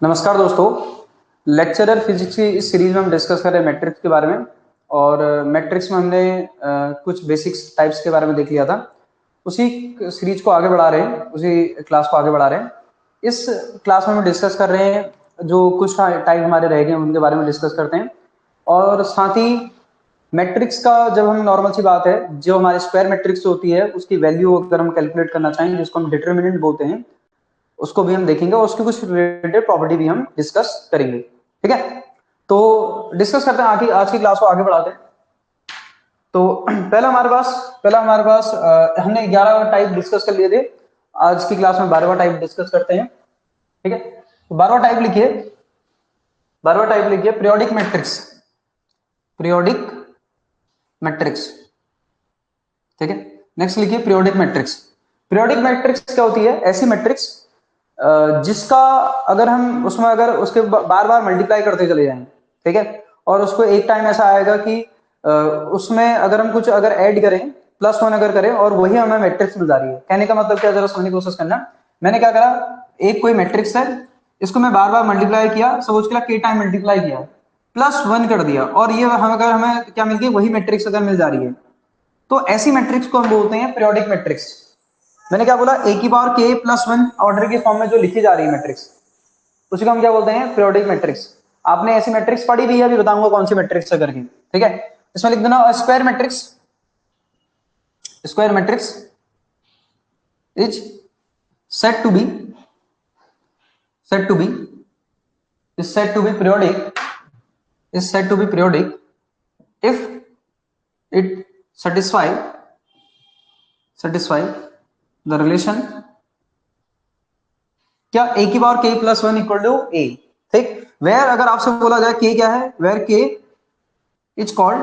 नमस्कार दोस्तों। Lecturer physics की इस सीरीज में हम डिस्कस कर रहे हैं मैट्रिक्स के बारे में। और मैट्रिक्स में हमने कुछ बेसिक्स टाइप्स के बारे में देख लिया था। उसी सीरीज को आगे बढ़ा रहे हैं, उसी क्लास को आगे बढ़ा रहे हैं। इस क्लास में हम डिस्कस कर रहे हैं जो कुछ टाइप हमारे रह गए उनके बारे में डिस्कस करते हैं। और साथ ही मैट्रिक्स का जब हम नॉर्मल सी बात है, जो हमारे स्क्वायर मैट्रिक्स होती है उसकी वैल्यू अगर हम कैलकुलेट करना चाहें, जिसको हम डिटर्मिनेंट बोलते हैं, उसको भी हम देखेंगे और उसकी कुछ रिलेटेड प्रॉपर्टी भी हम डिस्कस करेंगे। ठीक है, तो डिस्कस करते हैं आगे, आज की क्लास को आगे बढ़ाते हैं। तो पहला हमारे पास हमने 11 टाइप डिस्कस कर लिए थे। आज की क्लास में 12वां टाइप डिस्कस करते हैं। ठीक है, तो 12वां टाइप लिखिए पीरियोडिक मैट्रिक्स। पीरियोडिक मैट्रिक्स, ठीक है। नेक्स्ट लिखिए पीरियोडिक मैट्रिक्स। पीरियोडिक मैट्रिक्स क्या होती है? ऐसी मैट्रिक्स जिसका अगर हम उसमें अगर उसके बार बार मल्टीप्लाई करते चले जाएं, ठीक है, और उसको एक टाइम ऐसा आएगा कि उसमें अगर हम कुछ अगर ऐड करें, +1 अगर करें और वही हमें मैट्रिक्स मिल जा रही है। कहने का मतलब क्या, जरा समझने की कोशिश करना। मैंने क्या करा, एक कोई मैट्रिक्स है, इसको मैं बार बार मल्टीप्लाई किया, सपोज किया k टाइम मल्टीप्लाई किया, +1 कर दिया, और ये हम अगर हमें क्या मिल गई, वही मैट्रिक्स अगर मिल जा रही है, तो ऐसी मैट्रिक्स को हम बोलते हैं पीरियोडिक मैट्रिक्स। मैंने क्या बोला, a⁻k+1 ऑर्डर के फॉर्म में जो लिखी जा रही है मैट्रिक्स, उसी को हम क्या बोलते हैं, पीरियोडिक मैट्रिक्स। आपने ऐसी मैट्रिक्स पढ़ी भी है, अभी बताऊंगा कौन सी मैट्रिक्स है करके। ठीक है, इसमें लिख देना square matrix. Square matrix is set to be set to be is said to be periodic is said to be periodic if it satisfy the relation क्या a⁻k+1 इक्वल टू a। ठीक, where अगर आपसे बोला जाए k क्या है, where k is called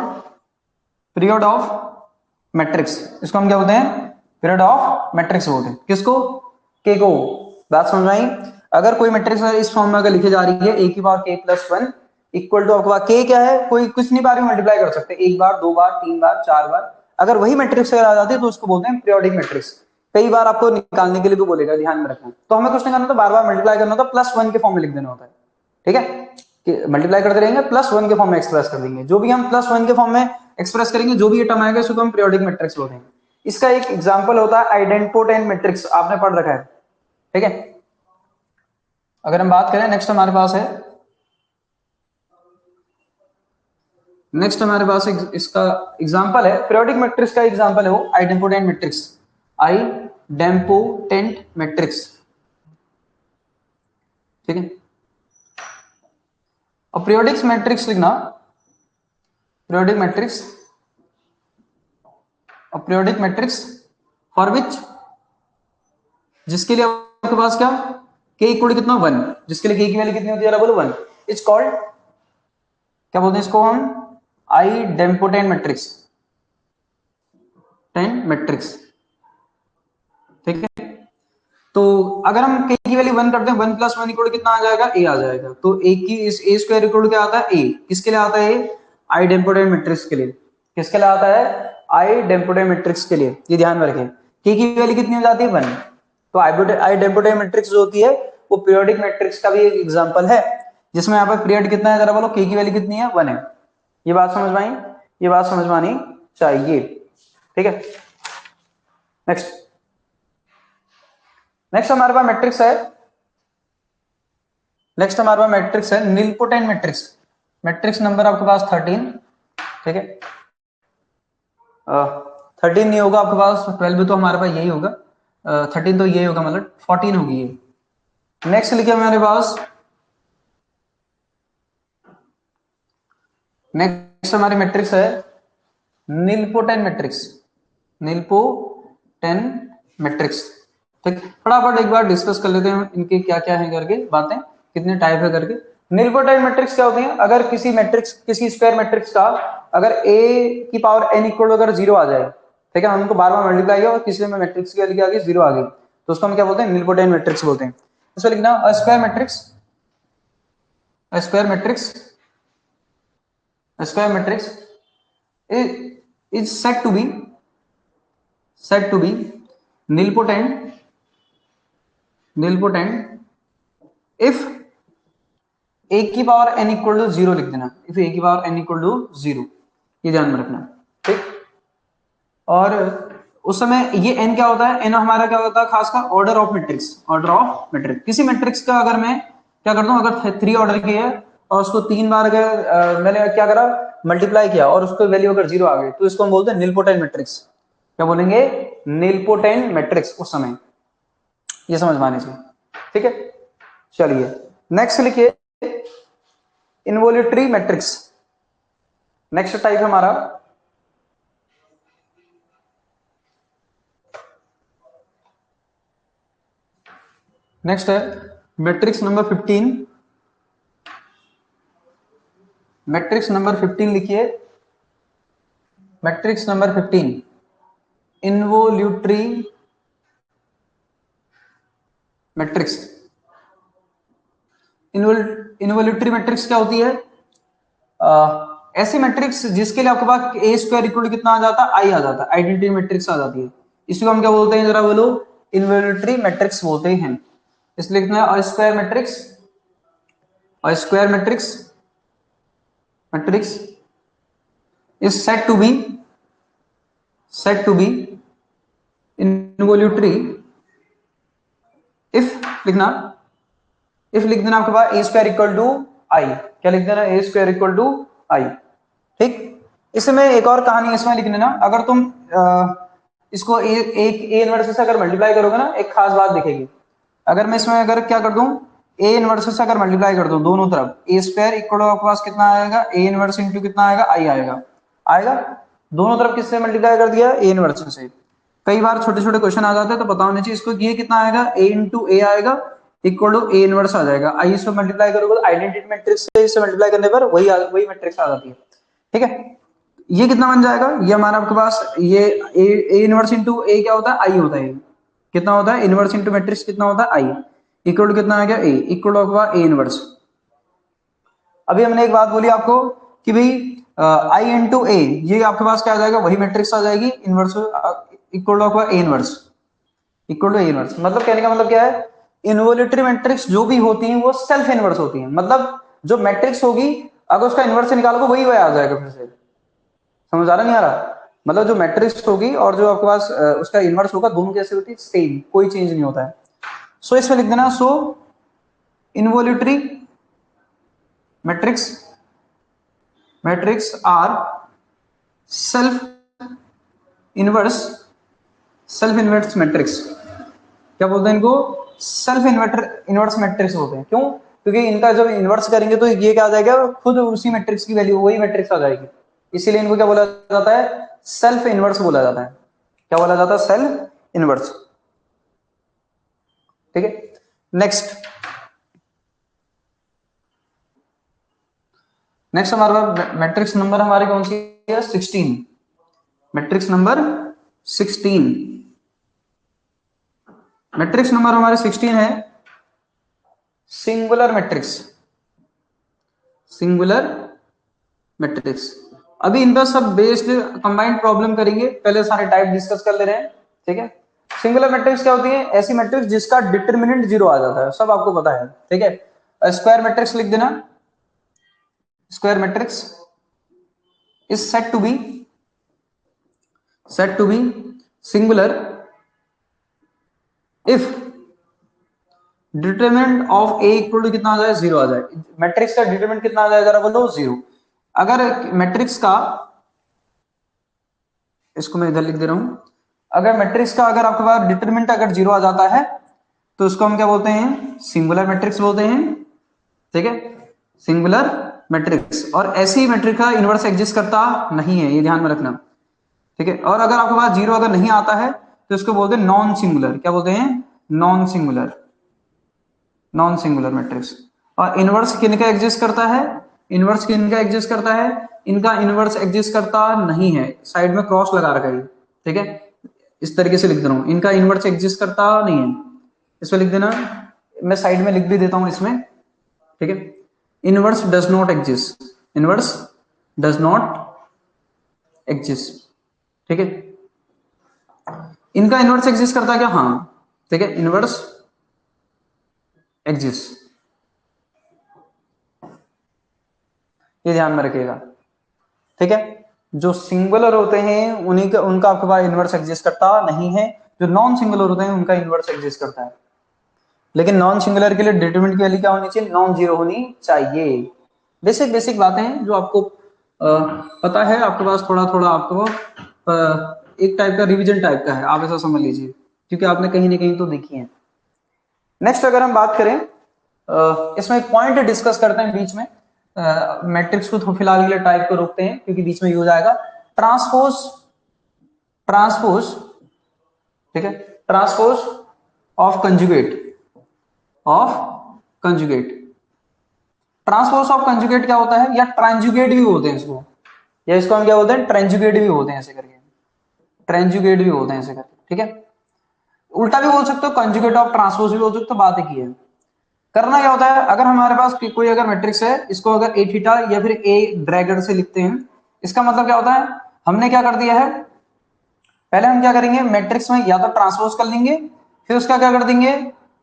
period of matrix, इसको हम क्या बोलते हैं, पीरियड ऑफ मैट्रिक्स बोलते हैं। किसको? k को। बात समझ में आई? अगर कोई मैट्रिक्स इस फॉर्म में अगर लिखी जा रही है a⁻k+1 इक्वल टू, आपके पास k क्या है, कोई कुछ नहीं बार में मल्टीप्लाई कर सकते, एक बार, दो बार, तीन बार, चार बार, अगर वही मैट्रिक्स अगर आ जाती है तो उसको बोलते हैं पीरियोडिक मैट्रिक्स। कई बार आपको निकालने के लिए भी बोलेगा, ध्यान में रखना। तो हमें कुछ नहीं करना, तो बार बार मल्टीप्लाई करना होता, +1 के फॉर्म में लिख देना होता है। ठीक है, कि मल्टीप्लाई करते रहेंगे, +1 के फॉर्म में एक्सप्रेस कर देंगे। जो भी हम +1 के फॉर्म में एक्सप्रेस करेंगे, जो भी ये टर्म आएगा, उसको हम पीरियोडिक मैट्रिक्स बोलते हैं। इसका एक एग्जांपल होता है आइडेंटिपोटेंट मैट्रिक्स, आपने पढ़ रखा है। ठीक है, अगर हम बात करें, नेक्स्ट हमारे पास इसका एग्जांपल है, पीरियोडिक मैट्रिक्स का एग्जांपल है वो आइडेंटिपोटेंट मैट्रिक्स। आइडेंटिपोटेंट मैट्रिक्स, ठीक है। अब पीरियोडिक मैट्रिक्स लिखना, periodic matrix, periodic matrix for which, जिसके लिए आपके पास क्या, k इक्वल कितना, 1, जिसके लिए k की वैल्यू कितनी होती है, बोलो 1, इज कॉल्ड, क्या बोलते हैं इसको हम, आइडेंटिपोटेंट मैट्रिक्स, मैट्रिक्स। ठीक है, तो अगर हम k की वैल्यू 1 करते हैं, 1+1 इक्वल कितना आ जाएगा, a आ जाएगा। तो a की इस a² इक्वल क्या आता है, a। किसके लिए आता है, आइडेंटिपोटेंट मैट्रिक्स के लिए। किसके लिए आता है, आइडेंटिपोटेंट मैट्रिक्स के लिए। ये ध्यान में रखें, k की वैल्यू कितनी हो जाती है, 1। तो आइडेंटिपोटेंट मैट्रिक्स जो होती है वो पीरियोडिक मैट्रिक्स का भी एक एग्जांपल है, जिसमें यहाँ पर पीरियड कितना है, जरा बोलो, k की वैल्यू कितनी है, 1 है। ये बात समझ में आई? ये बात समझ में आनी चाहिए। ठीक है, नेक्स्ट हमारे पास मैट्रिक्स है, नीलपोटेंट मैट्रिक्स। मैट्रिक्स नंबर आपके पास 13। ठीक है, 13 नहीं होगा आपके पास, 12 भी तो हमारे पास यही होगा, 13 तो यही होगा, मतलब 14 होगी ये। नेक्स्ट लिखिए हमारे पास, नेक्स्ट हमारी मैट्रिक्स है नीलपोटेंट मैट्रिक्स। नीलपोटेंट मैट्रिक्स, ठीक। फटाफट एक बार डिस्कस कर लेते हैं इनके क्या क्या है करके, बातें कितने टाइप है करके। नीलपोटेंट मैट्रिक्स क्या होती है, अगर किसी मैट्रिक्स, किसी स्क्वायर मैट्रिक्स का अगर a⁻n इक्वल अगर 0 आ जाए, ठीक है, हम उनको बार बार मल्टीप्लाई किया और किसी में मैट्रिक्स की वैल्यू आ गई 0 आ गई, तो उसको हम क्या बोलते हैं, नीलपोटेंट मैट्रिक्स बोलते हैं। इसको लिखना, a square matrix, square matrix, square matrix is said to be nilpotent if ए की पावर एन इक्वल टू 0 लिख देना, इफ ए की पावर एन इक्वल टू 0, ये ध्यान में रखना, ठीक। और उस समय ये एन क्या होता है, एन हमारा क्या होता है खास का, order of matrix, order of matrix. किसी मैट्रिक्स का अगर मैं क्या करता हूँ, अगर 3 ऑर्डर की है और उसको 3 बार अगर मैंने क्या करा, मल्टीप्लाई किया और उसको वैल्यू अगर 0 आ गई, तो इसको हम बोलते हैं निलपोटेंट मैट्रिक्स। क्या बोलेंगे, निलपोटेंट मैट्रिक्स उस समय, ये समझ में आनी चाहिए, ठीक है। चलिए नेक्स्ट लिखिए, इनवोल्यूटरी मैट्रिक्स। नेक्स्ट टाइप हमारा नेक्स्ट है मैट्रिक्स नंबर 15। मैट्रिक्स नंबर 15 लिखिए, matrix number 15 involutory matrix. Involutory matrix क्या होती है, ऐसी मैट्रिक्स जिसके लिए आपके पास ए स्क्वायर इक्वल कितना आ जाता है, आई आ जाता है, आइडेंटिटी मैट्रिक्स आ जाती है। इसको हम क्या बोलते हैं, जरा बोलो, इनवोल्यूटरी मैट्रिक्स बोलते हैं। इसलिए लिखना है square matrix, square matrix, matrix is said to be involutory if लिखना, इफ लिख देना आपके पास ए स्क्वायर इक्वल टू आई, क्या लिख देना, ए स्क्वायर इक्वल टू आई, ठीक। इसमें एक और कहानी इसमें लिख देना, अगर तुम इसको एक ए इनवर्स से अगर मल्टीप्लाई करोगे ना, एक खास बात दिखेगी। अगर मैं इसमें अगर क्या कर दूं, ए इनवर्स से अगर मल्टीप्लाई कर दूं दोनों तरफ, ए स्क्वायर इक्वल टू आपके पास कितना आएगा, ए इनवर्स इंटू कितना आएगा, आई आएगा, आएगा। दोनों तरफ किससे मल्टीप्लाई कर दिया, ए इनवर्स से। कई बार छोटे छोटे क्वेश्चन आ जाते हैं, तो पता होना चाहिए इसको, ये कितना आएगा, ए इंटू ए आएगा इक्वल टू ए इनवर्स आ जाएगा। आई इसमें मल्टीप्लाई करोगे आइडेंटिटी मैट्रिक्स से इसे मल्टीप्लाई करने पर वही मैट्रिक्स आ जाती है, ठीक है। ये कितना बन जाएगा, ये हमारा आपके पास ये ए इनवर्स इंटू ए क्या होता है, आई होता है। कितना होता है, इनवर्स इंटू मैट्रिक्स कितना होता है, आई इक्वल टू कितना आ गया, ए इक्वल टू आपका ए इनवर्स। अभी हमने एक बात बोली आपको कि भाई आई इंटू ए, ये आपके पास क्या आ जाएगा, वही मैट्रिक्स आ जाएगी, इनवर्स इक्वल टू आपका A inverse, equal to A inverse. मतलब कहने का मतलब क्या है, इनवोल्यूटरी मैट्रिक्स जो भी होती हैं वो सेल्फ इनवर्स होती हैं। मतलब जो मैट्रिक्स होगी अगर उसका इनवर्स निकालोगे वही आ जाएगा फिर से। समझ आ रहा नहीं आ रहा, मतलब जो मैट्रिक्स होगी और जो आपके पास उसका इनवर्स होगा, दोनों कैसे होती है, सेम, कोई चेंज नहीं होता है। सो इसमें लिख देना, so involutory matrix, matrix are self inverse, self inverse matrix. क्या बोलते हैं इनको, सेल्फ इनवर्स मैट्रिक्स बोलते हैं। क्यों, क्योंकि इनका जब इनवर्स करेंगे तो ये क्या आ जाएगा, खुद उसी मैट्रिक्स की वैल्यू वही मैट्रिक्स आ जाएगी। इसीलिए इनको क्या बोला जाता है, सेल्फ इनवर्स बोला जाता है। क्या बोला जाता है, सेल्फ इनवर्स, ठीक है। नेक्स्ट नेक्स्ट हमारा मैट्रिक्स नंबर हमारी कौन सी है, 16। मैट्रिक्स नंबर 16, मैट्रिक्स नंबर हमारे 16 है सिंगुलर मैट्रिक्स, सिंगुलर मैट्रिक्स। अभी इन पर सब बेस्ड कंबाइंड प्रॉब्लम करेंगे, पहले सारे टाइप डिस्कस कर ले रहे हैं, ठीक है। सिंगुलर मैट्रिक्स क्या होती है, ऐसी मैट्रिक्स जिसका डिटरमिनेंट 0 आ जाता है, सब आपको पता है, ठीक है। स्क्वायर मैट्रिक्स लिख देना, square matrix is said to be singular if determinant of A equal to कितना आ जाए, 0 आ जाए। मैट्रिक्स का डिटरमिनेंट कितना आ जाए, जरा बोलो, 0। अगर मैट्रिक्स का, इसको मैं इधर लिख दे रहा हूं, अगर मैट्रिक्स का अगर आपके पास डिटरमिनेंट अगर 0 आ जाता है तो उसको हम क्या बोलते हैं, सिंगुलर मैट्रिक्स बोलते हैं, ठीक है, सिंगुलर मैट्रिक्स। और ऐसी मैट्रिक्स का इनवर्स एग्जिस्ट करता नहीं है, ये ध्यान में रखना, ठीक है। और अगर आपके पास 0 अगर नहीं आता है तो इसको बोलते हैं नॉन सिंगुलर। क्या बोलते हैं, non singular, non singular matrix. और इनवर्स किन का एग्जिस्ट करता है, इनवर्स किन का एग्जिस्ट करता है, इनका इनवर्स एग्जिस्ट करता नहीं है, साइड में क्रॉस लगा रखा है, ठीक है। इस तरीके से लिख दे रहा हूं, इनका इनवर्स एग्जिस्ट करता नहीं है, इसमें लिख देना, मैं साइड में लिख भी देता हूं इसमें, ठीक है। Inverse does not exist, inverse does not exist, ठीक है। इनका इनवर्स एग्जिस्ट करता है क्या, हाँ, ठीक है, इनवर्स एग्जिस्ट, ये ध्यान में रखिएगा, ठीक है। जो सिंगुलर होते हैं उन्हीं का उनका आपके पास इनवर्स एग्जिस्ट करता नहीं है, जो नॉन सिंगुलर होते हैं उनका इनवर्स एग्जिस्ट करता है। लेकिन नॉन सिंगुलर के लिए डिटरमिनेंट की वैल्यू क्या होनी चाहिए, नॉन जीरो होनी चाहिए। बेसिक बेसिक बातें हैं जो आपको पता है, आपके पास थोड़ा थोड़ा आपको एक टाइप का रिवीजन टाइप का है, आप ऐसा समझ लीजिए, क्योंकि आपने कहीं ना कहीं तो देखी है। नेक्स्ट अगर हम बात करें, इसमें एक पॉइंट डिस्कस करते हैं बीच में, मैट्रिक्स को फिलहाल के लिए टाइप को रोकते हैं क्योंकि बीच में यूज आएगा ट्रांसपोज, ट्रांसपोज, ठीक है, transpose of conjugate, of conjugate. Transpose of conjugate क्या होता है, या ट्रांजुगेट भी बोलते हैं इसको, या इसको हम क्या बोलते हैं, ट्रांजुगेट भी बोलते हैं ऐसे करके, ट्रांजुगेट भी बोलते हैं ऐसे करके, ठीक है। उल्टा भी बोल सकते हो, कंजुगेट ऑफ ट्रांसपोज भी बोल सकते हो, बात एक ही है। करना क्या होता है, अगर हमारे पास कोई अगर मैट्रिक्स है, इसको अगर ए थीटा या फिर ए ड्रैगर से लिखते हैं, इसका मतलब क्या होता है, हमने क्या कर दिया है, पहले हम क्या करेंगे, मैट्रिक्स में या तो ट्रांसपोज कर लेंगे, फिर उसका क्या कर देंगे,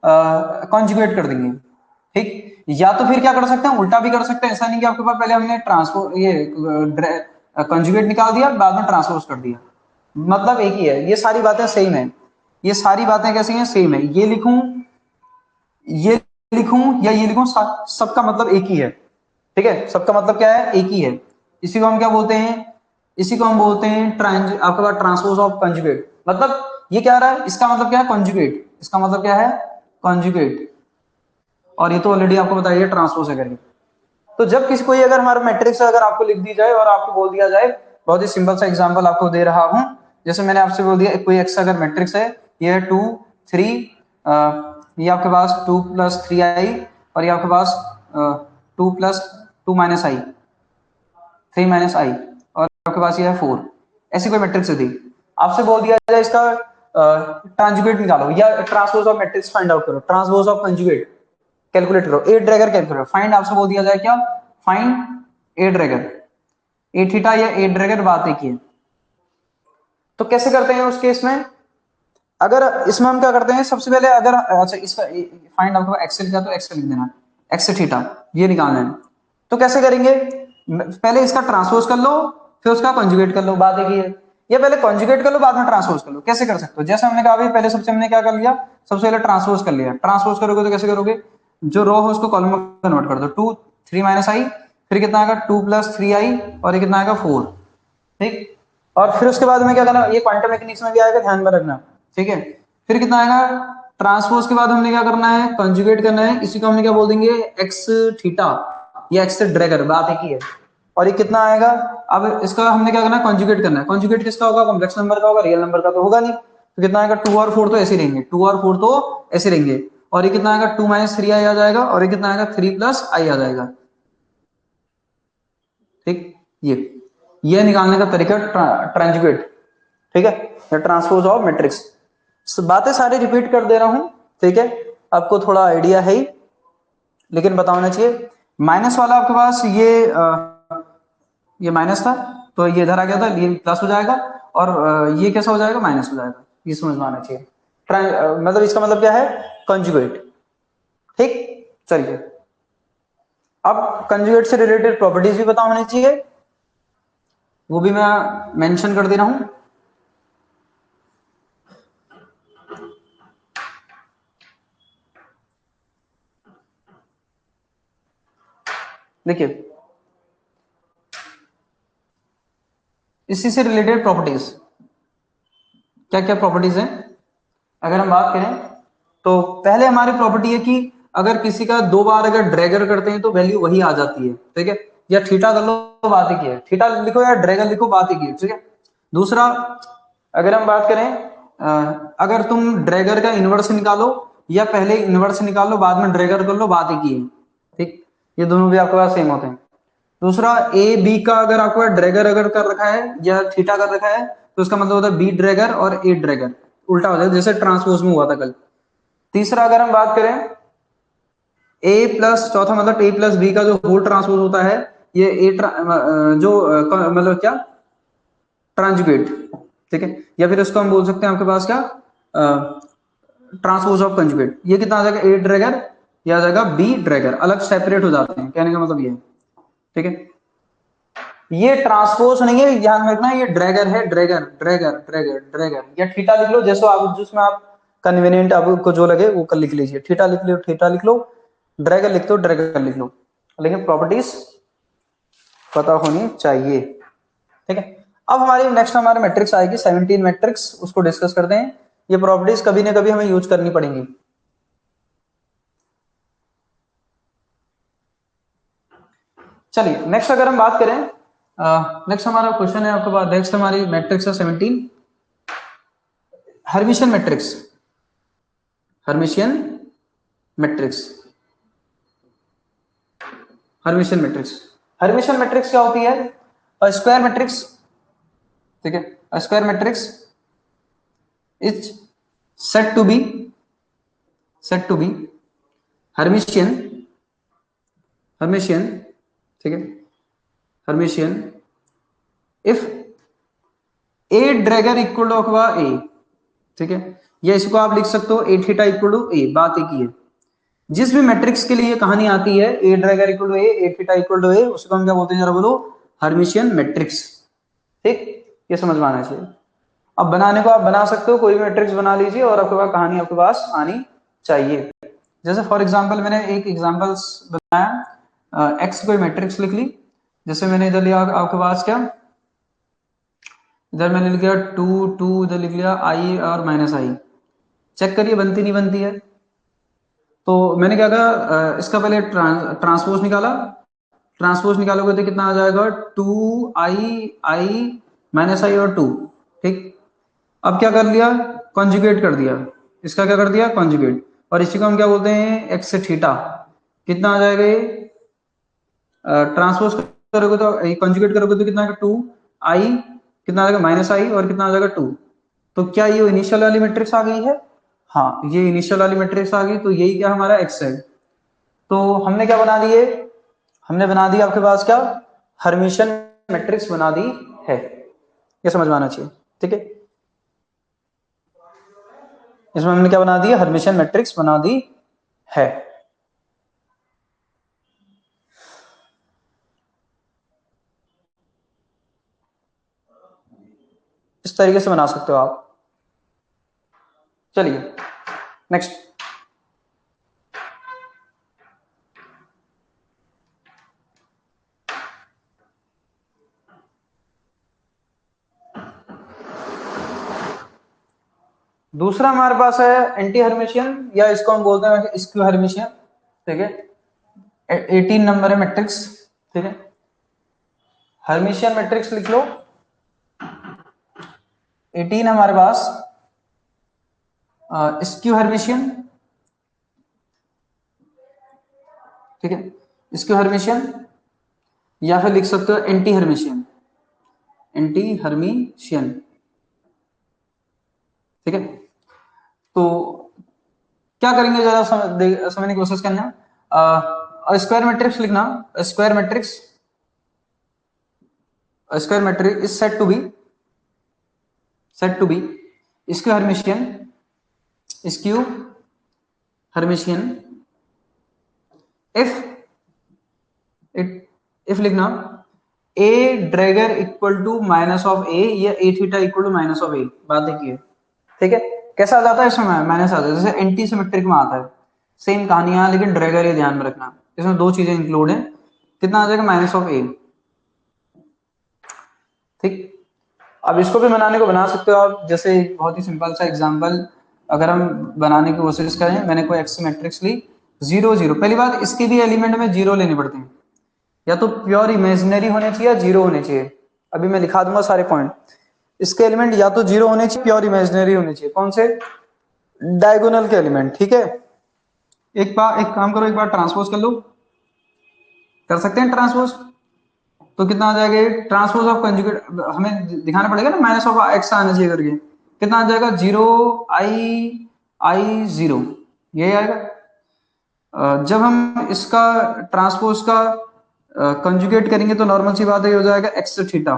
कॉन्जुगेट कर देंगे, ठीक। या तो फिर क्या कर सकते हैं, उल्टा भी कर सकते हैं, ऐसा नहीं कि आपके पास पहले हमने ट्रांसपोज ये कॉन्जुगेट निकाल दिया, बाद में ट्रांसपोज कर दिया, मतलब एक ही है, ये सारी बातें सेम है, ये सारी बातें कैसी हैं, सेम है। ये लिखूं, ये लिखूं या ये लिखूं, सबका मतलब एक ही है, ठीक है, सबका मतलब क्या है, एक ही है। इसी को हम क्या बोलते हैं, इसी को हम बोलते हैं आपके पास ट्रांसपोज ऑफ कंजुगेट, मतलब ये क्या रहा है, इसका मतलब क्या है, कंजुगेट, इसका मतलब क्या है, कंजुगेट, और ये तो ऑलरेडी आपको बताइए ट्रांसपोज है करके। तो जब किसी कोई अगर हमारा मैट्रिक्स अगर आपको लिख दी जाए और आपको बोल दिया जाए, बहुत ही सिंपल सा एग्जांपल आपको दे रहा हूं, जैसे मैंने आपसे बोल दिया कोई एक्स अगर मैट्रिक्स है, ये 2 3, ये आपके पास 2 + 3i, और ये आपके पास 2 + 2 - i, 3 - i, और आपके पास ये है 4, ऐसी कोई मैट्रिक्स दी, आपसे बोल दिया जाए इसका ट्रांजुगेट निकालो या transpose of matrix find out करो, ट्रांसपोज ऑफ कंजुगेट कैलकुलेट करो, ए ड्रैगर कैलकुलेट, फाइंड आपसे बोल दिया जाए क्या, फाइंड ए ड्रैगर, ए थीटा या ए ड्रैगर, बात एक ही है। तो कैसे करते हैं उस केस में, अगर इसमें हम क्या करते हैं, सबसे पहले अगर अच्छा इसका फाइंड आउट एक्सेल का, तो एक्सेल लिख देना, एक्स थीटा ये निकालना है। तो कैसे करेंगे, पहले इसका ट्रांसपोज कर लो, फिर उसका कॉन्जुगेट कर लो, बात एक ही है। या पहले कॉन्जुगेट कर लो बाद में ट्रांसपोज कर लो, कैसे कर सकते हो, जैसे हमने कहा पहले सबसे हमने क्या कर लिया, सबसे पहले ट्रांसपोज कर लिया, ट्रांसपोज करोगे तो कैसे करोगे, जो रो है उसको कॉलम में कन्वर्ट कर दो, 2 3 - i, फिर कितना आएगा 2 + 3i, और ये कितना आएगा 4, ठीक। और फिर उसके बाद में क्या करना, ये क्वांटम मैकेनिक्स में भी आएगा, ध्यान में रखना, ठीक है। फिर कितना आएगा, ट्रांसपोज के बाद हमने क्या करना है, कंजुगेट करना है, इसी को हमने क्या बोल देंगे, एक्स थीटा या एक्स ड्रैगर, बात एक ही है। और ये कितना आएगा, अब इसका हमने क्या करना है, कंजुगेट करना है, कंजुगेट किसका होगा, कॉम्प्लेक्स नंबर का होगा, रियल नंबर का तो होगा नहीं, तो कितना आएगा 2 और 4 तो ऐसे रहेंगे, 2 और 4 तो ऐसे रहेंगे, और ये कितना आएगा 2 - 3i आ जाएगा, और ये कितना आएगा 3 + i आ जाएगा, ठीक। ये निकालने का तरीका ट्रांजुगेट, ठीक है, या ट्रांसपोज ऑफ मैट्रिक्स। बातें सारी रिपीट कर दे रहा हूं, ठीक है, आपको थोड़ा आइडिया है ही, लेकिन बताना चाहिए। माइनस वाला आपके पास ये माइनस था, तो ये इधर आ गया था, ये प्लस हो जाएगा, और ये कैसा हो जाएगा, माइनस हो जाएगा, ये समझ में आना चाहिए। मतलब इसका मतलब क्या है, कंजुगेट, ठीक। चलिए अब कंजुगेट से रिलेटेड प्रॉपर्टीज भी पता होनी चाहिए, वो भी मैं मेंशन कर दे रहा हूं। देखिए इसी से रिलेटेड प्रॉपर्टीज, क्या क्या प्रॉपर्टीज हैं, अगर हम बात करें तो पहले हमारी प्रॉपर्टी है कि अगर किसी का 2 बार अगर ड्रैगर करते हैं तो वैल्यू वही आ जाती है, ठीक है, या थीटा कर लो, बात ही की है, थीटा लिखो या ड्रैगर लिखो, बात ही की है, ठीक है। दूसरा अगर हम बात करें, अगर तुम ड्रैगर का इनवर्स निकालो या पहले इनवर्स निकालो बाद में ड्रैगर कर लो, बात ही की है, ठीक, ये दोनों भी आपके पास सेम होते हैं। दूसरा ए बी का अगर आपको ड्रैगर अगर कर रखा है या थीटा कर रखा है, तो उसका मतलब होता है बी ड्रैगर और ए ड्रैगर, उल्टा हो जाए जैसे ट्रांसपोज में हुआ था कल। तीसरा अगर हम बात करें ए प्लस, चौथा मतलब ए प्लस बी का जो होल ट्रांसपोज होता है, ये जो मतलब क्या, ट्रांजुगेट, ठीक है, या फिर इसको हम बोल सकते हैं आपके पास क्या, ट्रांसपोज ऑफ कंजुगेट, ये कितना आ जाएगा, ए ड्रैगर या आ जाएगा बी ड्रैगर, अलग सेपरेट हो जाते हैं, कहने का मतलब ये है, ठीक है। ये ट्रांसपोज नहीं है, ध्यान में रखना, ये ड्रैगर है, ड्रैगर ड्रैगर ड्रैगर ड्रैगर, या थीटा लिख लो, जैसे आप जिसमें आप कन्वीनियंट आपको जो लगे वो कर लिख लीजिए, थीटा लिख लो, थीटा लिख लो, ड्रैगर लिख दो, ड्रैगर लिख लो, लेकिन प्रॉपर्टीज पता होनी चाहिए। ठीक है, अब हमारी नेक्स्ट हमारे मैट्रिक्स आएगी 17 मैट्रिक्स, उसको डिस्कस करते हैं। ये प्रॉपर्टीज कभी ना कभी हमें यूज करनी पड़ेंगी। चलिए नेक्स्ट अगर हम बात करें, नेक्स्ट हमारा क्वेश्चन है आपके पास, नेक्स्ट हमारी मैट्रिक्स है 17 Hermitian matrix. Hermitian matrix, Hermitian matrix, Hermitian matrix क्या होती है? Square matrix. ठीक है, square matrix is set to be, set to be Hermitian, Hermitian, ठीक है, Hermitian if A dagger equal to अथवा ए, ठीक है, या इसको आप लिख सकते हो ए थीटा इक्वल टू ए, बात एक ही है। जिस भी मैट्रिक्स के लिए ये कहानी आती है A dagger equal to A theta equal to A, उसको हम क्या बोलते हैं जरा बोलो? Hermitian matrix. ठीक, ये समझ में आना चाहिए। अब बनाने को आप बना सकते हो, कोई भी मैट्रिक्स बना लीजिए और आपके पास कहानी आपके पास आनी चाहिए। जैसे फॉर एग्जांपल मैंने एक एग्जांपल्स बनाया, एक्स कोई मैट्रिक्स लिख ली, जैसे मैंने इधर लिया आपके पास क्या, इधर मैंने लिख लिया 2 2, इधर लिख लिया आई और माइनस आई। चेक करिए बनती नहीं बनती है। तो मैंने क्या कहा, इसका पहले ट्रांसपोज निकाला, ट्रांसपोज निकालोगे तो कितना आ जाएगा? 2 आई माइनस आई और 2। ठीक, अब क्या कर लिया? कॉन्जुगेट कर दिया, इसका क्या कर दिया? कॉन्जुगेट, और इसी को हम क्या बोलते हैं? एक्स से थीटा। कितना आ जाएगा ये? ट्रांसपोज करोगे तो, कॉन्जुगेट करोगे तो कितना? 2 आई, कितना आ जाएगा? माइनस आई, और कितना आ जाएगा? 2। तो क्या ये इनिशियल वाली मैट्रिक्स आ गई है? हाँ, ये इनिशियल वाली मैट्रिक्स आ गई, तो यही क्या हमारा एक्स है। तो हमने क्या बना दिए? हमने बना दिया आपके पास क्या? हर्मिशियन मैट्रिक्स बना दी है। ये समझ में आना चाहिए। ठीक है, इसमें हमने क्या बना दिया? हर्मिशियन मैट्रिक्स बना दी है। इस तरीके से बना सकते हो आप। चलिए नेक्स्ट, दूसरा हमारे पास है एंटी हर्मिशियन, या इसको हम बोलते हैं स्क्यू हर्मिशियन। ठीक है, 18 नंबर है मैट्रिक्स। ठीक है, हर्मिशियन मैट्रिक्स लिख लो, 18 हमारे पास स्क्यू हर्मिशियन। ठीक है, स्क्यू हर्मिशियन, या फिर लिख सकते हो एंटी हर्मिशियन, एंटी हर्मिशियन। ठीक है, तो क्या करेंगे जरा समझने की कोशिश करना। स्क्वायर मैट्रिक्स लिखना, square matrix, square matrix is set to be, set to be skew Hermitian, skew Hermitian if it, if लिखना A dagger equal to minus of A, या A theta equal to minus of A, बात देखिए। ठीक है, कैसा आ जाता है इसमें? माइनस आता है, जैसे एंटी सिमेट्रिक में आता है, सेम कहानी है, लेकिन ड्रैगर ये ध्यान में रखना, इसमें दो चीजें इंक्लूड है। कितना आ जाएगा? Minus of A. ठीक, अब इसको भी बनाने को बना सकते हो आप, जैसे बहुत ही सिंपल सा एग्जांपल अगर हम बनाने की कोशिश करें, मैंने कोई एक्स मैट्रिक्स ली 0 0, पहली बात इसके भी एलिमेंट में जीरो लेने पड़ते हैं, या तो प्योर इमेजिनरी होने चाहिए या जीरो होने चाहिए। अभी मैं लिखा दूंगा सारे पॉइंट, इसके एलिमेंट या तो जीरो होने चाहिए, प्योर इमेजिनरी होने चाहिए। कौन से? डायगोनल के एलिमेंट। ठीक है, एक बार एक काम करो, एक बार ट्रांसपोज कर लो, कर सकते हैं ट्रांसपोज, तो कितना आ जाएगा? ट्रांसपोज ऑफ कंजुगेट हमें दिखाना पड़ेगा ना, माइनस ऑफ एक्स आना चाहिए करके, कितना आ जाएगा? 0 आई 0, यही आएगा। जब हम इसका ट्रांसपोज का कंजुगेट करेंगे तो नॉर्मल सी बात है, हो जाएगा एक्स थीटा,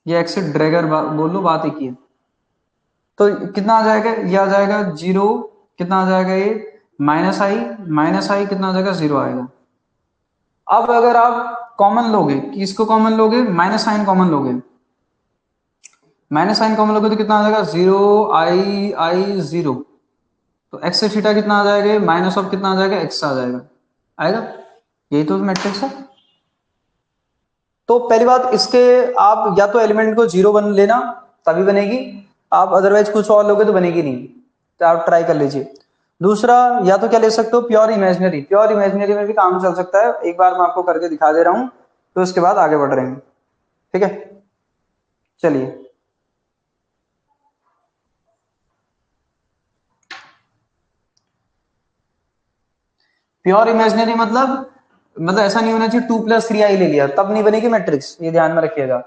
ये एक्स ड्रैगर बोल लो, बात एक ही है। तो कितना आ जाएगा? ये आ जाएगा 0, कितना आ जाएगा ये? माइनस आई, माइनस आई कितना आ जाएगा? 0 आएगा। अब अगर आप कॉमन लोगे, किसको कॉमन लोगे, माइनस साइन कॉमन लोगे, माइनस साइन कॉमन लोगे तो कितना आ जाएगा, 0 i 0, तो एक्स से थीटा कितना आ जाएगा, माइनस ऑफ कितना आ जाएगा, एक्स आ जाएगा, आएगा। यही तो मैट्रिक्स है। तो पहली बात इसके, आप या तो एलिमेंट को 0 बन लेना तभी बनेगी, आप अदरवाइज कुछ और लोगे तो बनेगी नहीं, तो आप ट्राई कर लीजिए। दूसरा, या तो क्या ले सकते हो, प्योर इमेजिनरी, प्योर इमेजिनरी में भी काम चल सकता है, एक बार मैं आपको करके दिखा दे रहा हूं, तो उसके बाद आगे बढ़ रहे हैं, ठीक है। चलिए, प्योर इमेजिनरी मतलब ऐसा नहीं होना चाहिए 2+3i ले लिया तब नहीं बनेगी मैट्रिक्स, ये ध्यान में रखिएगा।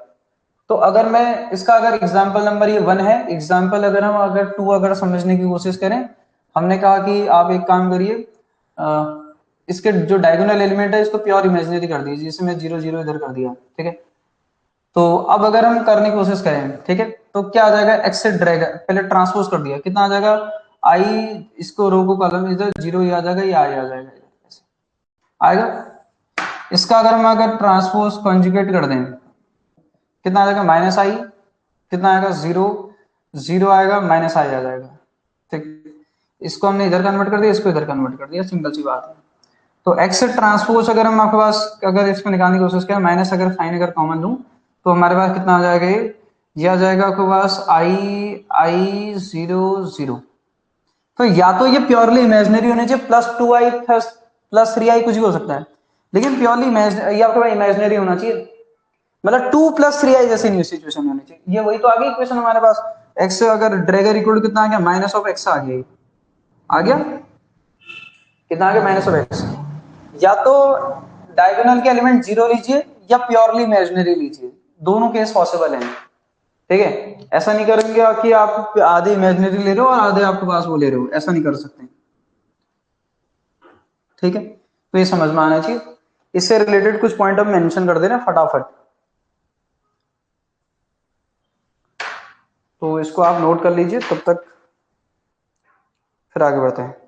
तो अगर मैं इसका, अगर एग्जाम्पल नंबर ये 1 है, एग्जाम्पल अगर हम अगर 2 अगर समझने की कोशिश करें, हमने कहा कि आप एक काम करिए, इसके जो डायगोनल एलिमेंट है इसको प्योर इमेजिनरी कर दीजिए, जिसे मैं 0 0 इधर कर दिया, ठीक है। तो अब अगर हम करने की कोशिश करें, ठीक है, तो क्या आ जाएगा, एक्स से ड्रैग, पहले ट्रांसपोज कर दिया, कितना आ जाएगा, आई, इसको रो को कॉलम, इधर 0 आ जाएगा, ये आई आ जाएगा, आएगा। इसका अगर हम अगर ट्रांसपोज कॉन्जुगेट कर दें, कितना आ जाएगा, माइनस आई, कितना आएगा, 0 आएगा, माइनस आई आ जाएगा, ठीक। इसको हमने इधर कन्वर्ट कर दिया, इसको इधर कन्वर्ट कर दिया, सिंपल सी बात है। तो एक्स से ट्रांसपोज अगर हम आपके पास अगर इसको निकालने की कोशिश करें, माइनस अगर साइन अगर कॉमन लूं, तो हमारे पास कितना आ जाएगा, ये आ जाएगा आपके पास i 0 0। तो या तो ये प्योरली इमेजिनरी होने चाहिए, +2i +3i कुछ भी हो सकता है, लेकिन प्योरली इमेजिनरी, ये आपके पास इमेजिनरी होना चाहिए, मतलब 2+3i जैसे न्यू सिचुएशन होनी चाहिए। ये वही तो आ गई इक्वेशन हमारे पास, x अगर ड्रैगर इक्वल कितना आ गया, माइनस ऑफ एक्स आ गया, आ गया, कितना आ गया, माइनस ऑफ एक्स। या तो डायगोनल के एलिमेंट 0 लीजिए या प्योरली इमेजिनरी लीजिए, दोनों केस पॉसिबल हैं, ठीक है। ऐसा नहीं करेंगे कि आप आधे इमेजिनरी ले रहे हो और आधे आपके पास वो ले रहे हो, ऐसा नहीं कर सकते, ठीक है। तो ये समझ में आना चाहिए। इससे रिलेटेड कुछ पॉइंट हम मेंशन कर दे रहे हैं फटाफट, तो इसको आप नोट कर लीजिए, तब तक फिर आगे बढ़ते हैं।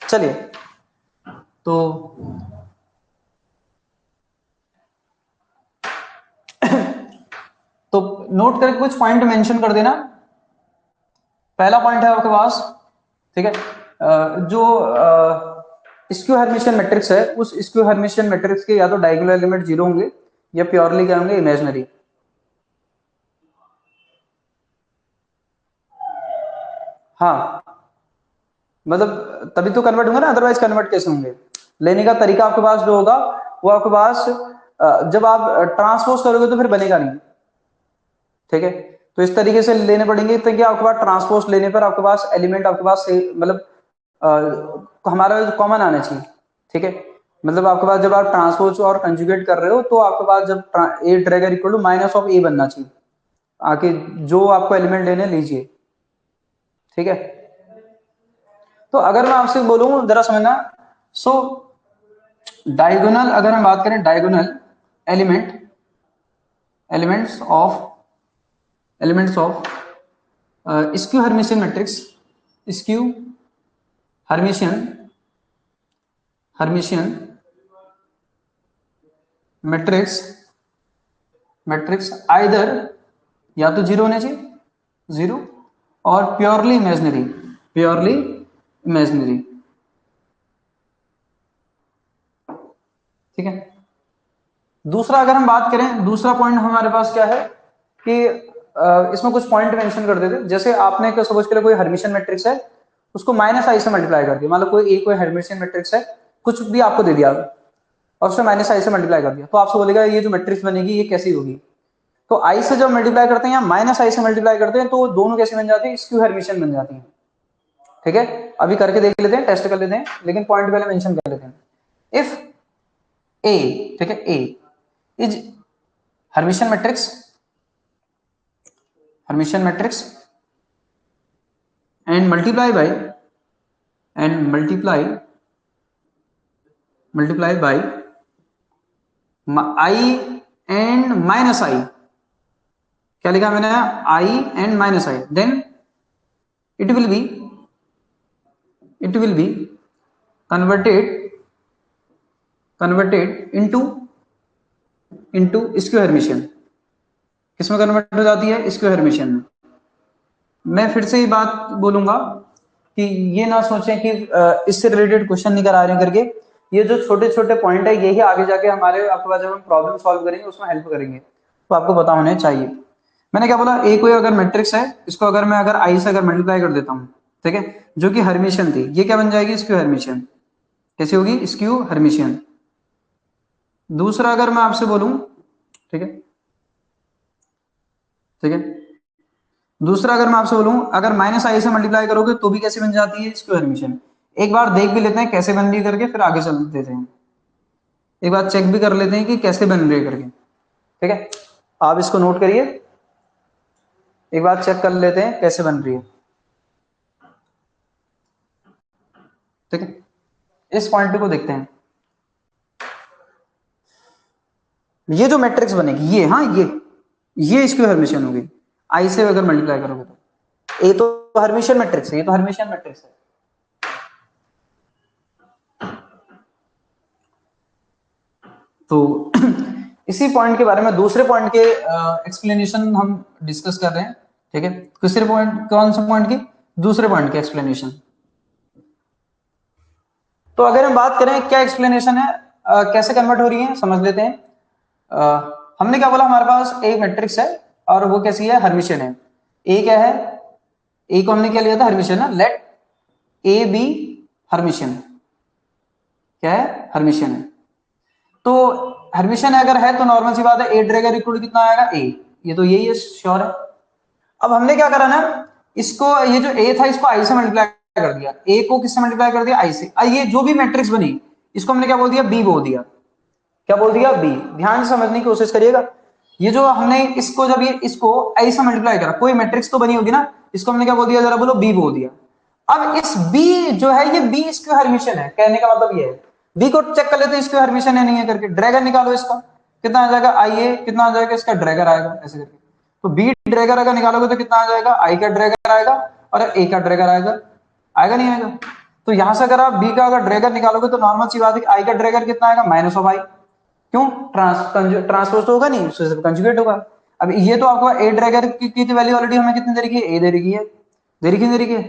चलिए, तो तो नोट करके कुछ पॉइंट मेंशन कर देना। पहला पॉइंट है आपके पास, ठीक है, जो स्क्यू हर्मिशियन मैट्रिक्स है, उस स्क्यू हर्मिशियन मैट्रिक्स के या तो डायगोनल एलिमेंट 0 होंगे या प्योरली क्या होंगे, इमेजिनरी। हाँ, मतलब तभी तो कन्वर्ट होंगे ना, अदरवाइज कन्वर्ट कैसे होंगे। लेने का तरीका आपके पास जो होगा, वो आपके पास जब आप ट्रांसपोज करोगे तो फिर बनेगा नहीं, ठीक है। तो इस तरीके से लेने पड़ेंगे, ताकि आपके पास ट्रांसपोज लेने पर आपके पास एलिमेंट आपके पास मतलब हमारा कॉमन आना चाहिए, ठीक है। मतलब आपके पास जब आप ट्रांसपोज और कंजुगेट कर रहे हो, तो आपके पास जब A dagger equal to minus of A बनना चाहिए, आके जो आपको एलिमेंट लेने लीजिए, ठीक है। तो अगर मैं आपसे बोलूं जरा समझना, सो डायगोनल, अगर हम बात करें diagonal element, elements of elements of skew Hermitian matrix, skew Hermitian Hermitian matrix, matrix either या तो 0 होने चाहिए, 0, और प्योरली इमेजिनरी, प्योरली इमेजिनरी, ठीक है। दूसरा अगर हम बात करें, दूसरा पॉइंट हमारे पास क्या है कि इसमें कुछ पॉइंट मेंशन कर देते, जैसे आपने सपोज करें कोई हर्मिशियन मैट्रिक्स है, उसको माइनस आई से मल्टीप्लाई कर दिया, मतलब कोई हर्मिशियन मैट्रिक्स है, कुछ भी आपको दे दिया और उसमें माइनस आई से मल्टीप्लाई कर दिया, तो आपसे बोलेगा ये जो मैट्रिक्स बनेगी ये कैसी होगी। तो आई से जब मल्टीप्लाई करते हैं या माइनस आई से मल्टीप्लाई करते हैं, तो दोनों कैसे बन जाती है, स्क्यू हर्मिशियन बन जाती है, ठीक है। अभी करके देख लेते हैं, टेस्ट कर लेते हैं, लेकिन पॉइंट पहले मेंशन कर लेते हैं। इफ ए, ठीक है, A is Hermitian matrix, Hermitian matrix and multiply by, and multiply by I and minus I, क्या लिखा मैंने, I and minus I, then it will be converted into square Hermitian. किसमें convert हो जाती है, square Hermitian में। मैं फिर से ये बात बोलूंगा कि ये ना सोचें कि इससे रिलेटेड क्वेश्चन नहीं करा रहे हैं करके। ये जो छोटे छोटे पॉइंट है यही आगे जाके हमारे आपके पास जब हम प्रॉब्लम सॉल्व करेंगे उसमें हेल्प करेंगे, तो आपको पता होने चाहिए। मैंने क्या बोला, ए कोई अगर मैट्रिक्स है, इसको अगर मैं अगर आई से अगर मल्टीप्लाई कर देता हूँ, ठीक है, जो कि हर्मिशियन थी, ये क्या बन जाएगी, स्क्यू हर्मिशियन। कैसी होगी, स्क्यू हर्मिशियन। दूसरा अगर मैं आपसे बोलूं, ठीक है, ठीक है, दूसरा अगर मैं आपसे बोलूं, अगर माइनस आई से मल्टीप्लाई करोगे तो भी कैसे बन जाती है, स्क्वायर हर्मिशियन। एक बार देख भी लेते हैं कैसे बन रही है करके, फिर आगे चल देते हैं। एक बार चेक भी कर लेते हैं कि कैसे बन रही है करके, ठीक है। आप इसको नोट करिए, एक बार चेक कर लेते हैं कैसे बन रही है, ठीक है। इस पॉइंट को देखते हैं, ये जो मैट्रिक्स बनेगी ये, हाँ ये स्क्वायर हर्मिशियन होगी आई से अगर मल्टीप्लाई करोगे तो। ए तो हर्मिशियन मैट्रिक्स है, ये तो हर्मिशियन मैट्रिक्स है। तो इसी पॉइंट के बारे में दूसरे पॉइंट के एक्सप्लेनेशन हम डिस्कस कर रहे हैं, ठीक है। दूसरे पॉइंट, कौन सा पॉइंट की, दूसरे पॉइंट के एक्सप्लेनेशन। तो अगर हम बात करें क्या एक्सप्लेनेशन है, कैसे कन्वर्ट हो रही है समझ लेते हैं। हमने क्या बोला, हमारे पास एक मैट्रिक्स है और वो कैसी है, हर्मिशियन है। ए क्या है, ए को हमने क्या लिया था, हर्मिशियन है। लेट ए बी हर्मिशियन, क्या है, हर्मिशियन है। तो हर्मिशियन अगर है तो नॉर्मल सी बात है, ए ड्रैगर इक्वल कितना आएगा, ए, ये तो यही है, श्योर है। अब हमने क्या करा ना, इसको, ये जो ए था इसको आई से मल्टीप्लाई कर दिया, ए को किससे मल्टीप्लाई कर दिया, आई से। ये जो भी मैट्रिक्स बनी इसको हमने क्या बोल दिया, बी बोल दिया। क्या बोल दिया, बी। ध्यान से समझने की कोशिश करिएगा। ये जो हमने इसको, जब ये इसको आई से मल्टीप्लाई करा, कोई मैट्रिक्स तो बनी होगी ना, इसको हमने क्या बोल दिया, जरा बोलो, बी बोल दिया। अब इस बी जो है ये बी इसका हर्मिशियन है, कहने का मतलब ये है। बी को चेक कर लेते हैं इसका हर्मिशियन है नहीं है करके, ड्रैगर निकालो इसका, कितना आ जाएगा, आई ए, कितना आ जाएगा इसका ड्रैगर आएगा, ऐसे करके। तो बी ड्रैगर अगर निकालोगे तो कितना आ जाएगा, आई का ड्रैगर आएगा और ए का ड्रैगर आएगा, आएगा नहीं आएगा। तो यहां से अगर आप बी का अगर ड्रैगर निकालोगे तो नॉर्मल सी बात है कि आई का ड्रैगर कितना आएगा, माइनस ऑफ आई। क्यों, ट्रांसपोज तो होगा नहीं, कंजुगेट होगा। अब ये तो आपको ए ड्रैगर की वैल्यू ऑलरेडी हमें कितनी दे रखी है, ए दे रखी है, दे रखी दे रखी है।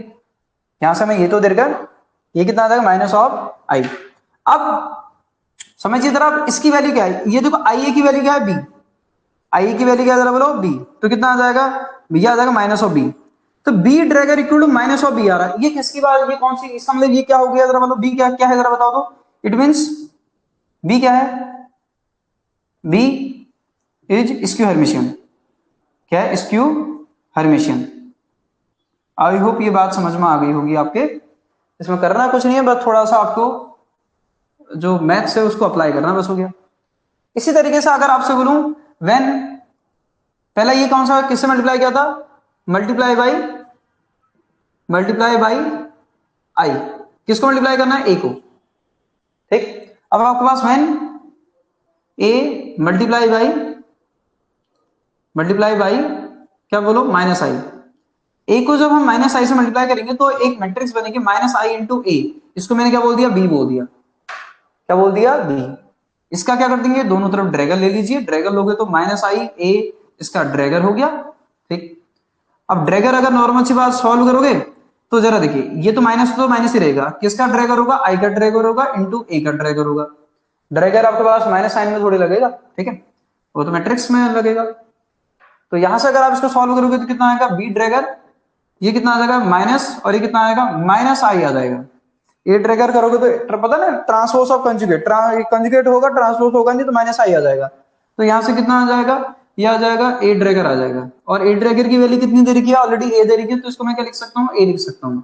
यहां से हमें ये तो दे रखा, ये कितना आ जाएगा, माइनस ऑफ आई। अब समझिए जरा इसकी वैल्यू क्या है, ये देखो आई ए की वैल्यू क्या है, बी। आई ए की वैल्यू क्या है, जरा बोलो, बी। तो कितना आ जाएगा, बी आ जाएगा माइनस ऑफ बी। तो B dagger equal to minus of B आ रहा है, ये किसकी बात, ये कौन सी, इसका मतलब ये क्या हो गया, जरा मतलब बी क्या क्या है, जरा बताओ तो। इट मीन्स बी क्या है, बी इज स्क्यू हर्मिशियन। क्या है, स्क्यू हर्मिशियन। आई होप ये बात समझ में आ गई होगी आपके। इसमें करना कुछ नहीं है, बस थोड़ा सा आपको जो मैथ्स है उसको अप्लाई करना, बस हो गया। इसी तरीके से अगर आपसे बोलूं, व्हेन, पहला ये कौन सा किससे मल्टीप्लाई किया था, मल्टीप्लाई बाई आई। किसको मल्टीप्लाई करना है, ए को, ठीक। अब आपके पास व्हेन ए मल्टीप्लाई बाई क्या बोलो, माइनस आई। ए को जब हम माइनस आई से मल्टीप्लाई करेंगे तो एक मैट्रिक्स बनेगी माइनस आई इंटू ए। इसको मैंने क्या बोल दिया, बी बोल दिया। क्या बोल दिया, बी। इसका क्या कर देंगे, दोनों तरफ ड्रैगर ले लीजिए, ड्रैगर लोगे तो माइनस आई ए इसका ड्रैगर हो गया, ठीक। अब ड्रैगर अगर नॉर्मल सी बात सॉल्व करोगे तो जरा देखिए, ये तो माइनस ही रहेगा, किसका ड्रैगर होगा, आई का ड्रैगर होगा इंटू ए का ड्रैगर होगा। ड्रैगर आपके पास माइनस साइन में थोड़ी लगेगा, ठीक है, वो तो मैट्रिक्स में लगेगा। तो यहां से अगर आप इसको सॉल्व करोगे तो कितना आएगा, बी ड्रैगर, ये कितना आ जाएगा माइनस, और ये कितना आएगा, माइनस आई आ जाएगा। ये ट्रिगर करोगे तो पता ना, ट्रांसपोज ऑफ कंजुगेट, कंजुगेट होगा, ट्रांसपोज होगा नहीं तो माइनस आई आ जाएगा। तो यहां से कितना आ जाएगा, ये आ जाएगा ए ड्रैगर आ जाएगा। और ए ड्रैगर की वैल्यू कितनी दे रखी है, ऑलरेडी ए दे रखी है, तो इसको मैं क्या लिख सकता हूँ, ए लिख सकता हूँ,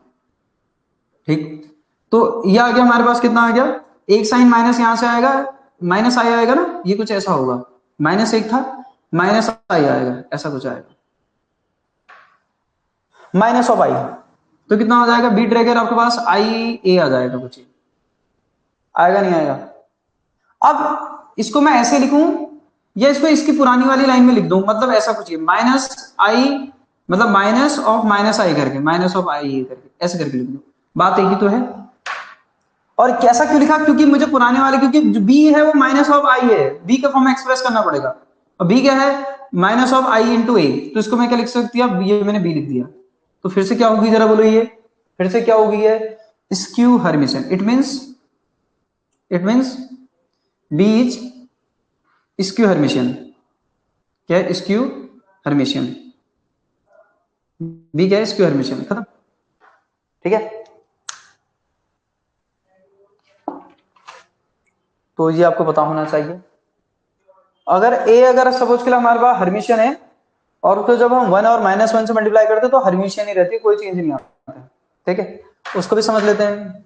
ठीक। तो ये आ गया हमारे पास, कितना आ गया, एक साइन माइनस यहां से आएगा, माइनस आई आएगा ना, ये कुछ ऐसा होगा, माइनस एक था, माइनस आई आएगा, ऐसा कुछ आएगा, माइनस ऑफ आई। तो कितना आ जाएगा, बी ड्रैगर आपके पास आई ए आ जाएगा, कुछ आएगा नहीं आएगा। अब इसको मैं ऐसे लिखूं या इसको इसकी पुरानी वाली लाइन में लिख दूं, मतलब ऐसा कुछ माइनस आई, मतलब माइनस ऑफ माइनस आई करके, माइनस ऑफ आई करके ऐसे करके लिख दूं, बात एक ही तो है। और कैसा क्यों लिखा, क्योंकि मुझे पुराने वाले, क्योंकि जो बी है वो माइनस ऑफ आई है, बी का फॉर्म एक्सप्रेस करना पड़ेगा, और बी क्या है माइनस ऑफ आई इंटू ए, तो इसको मैं क्या लिख सकती हूँ, ये मैंने बी लिख दिया, तो फिर से क्या होगी जरा बोलो, ये फिर से क्या होगी, है skew Hermitian. It means B is skew Hermitian. क्या है स्क्यू हर्मिशन, बी क्या है स्क्यू हर्मिशन, खत्म। ठीक है, तो ये आपको पता होना चाहिए। अगर ए, अगर सपोज के लिए हमारे पास हर्मिशन है, और उसको जब हम 1 और -1 से मल्टीप्लाई करते हैं तो हर्मिशन ही रहती है, कोई चेंज नहीं आता है। ठीक है, उसको भी समझ लेते हैं,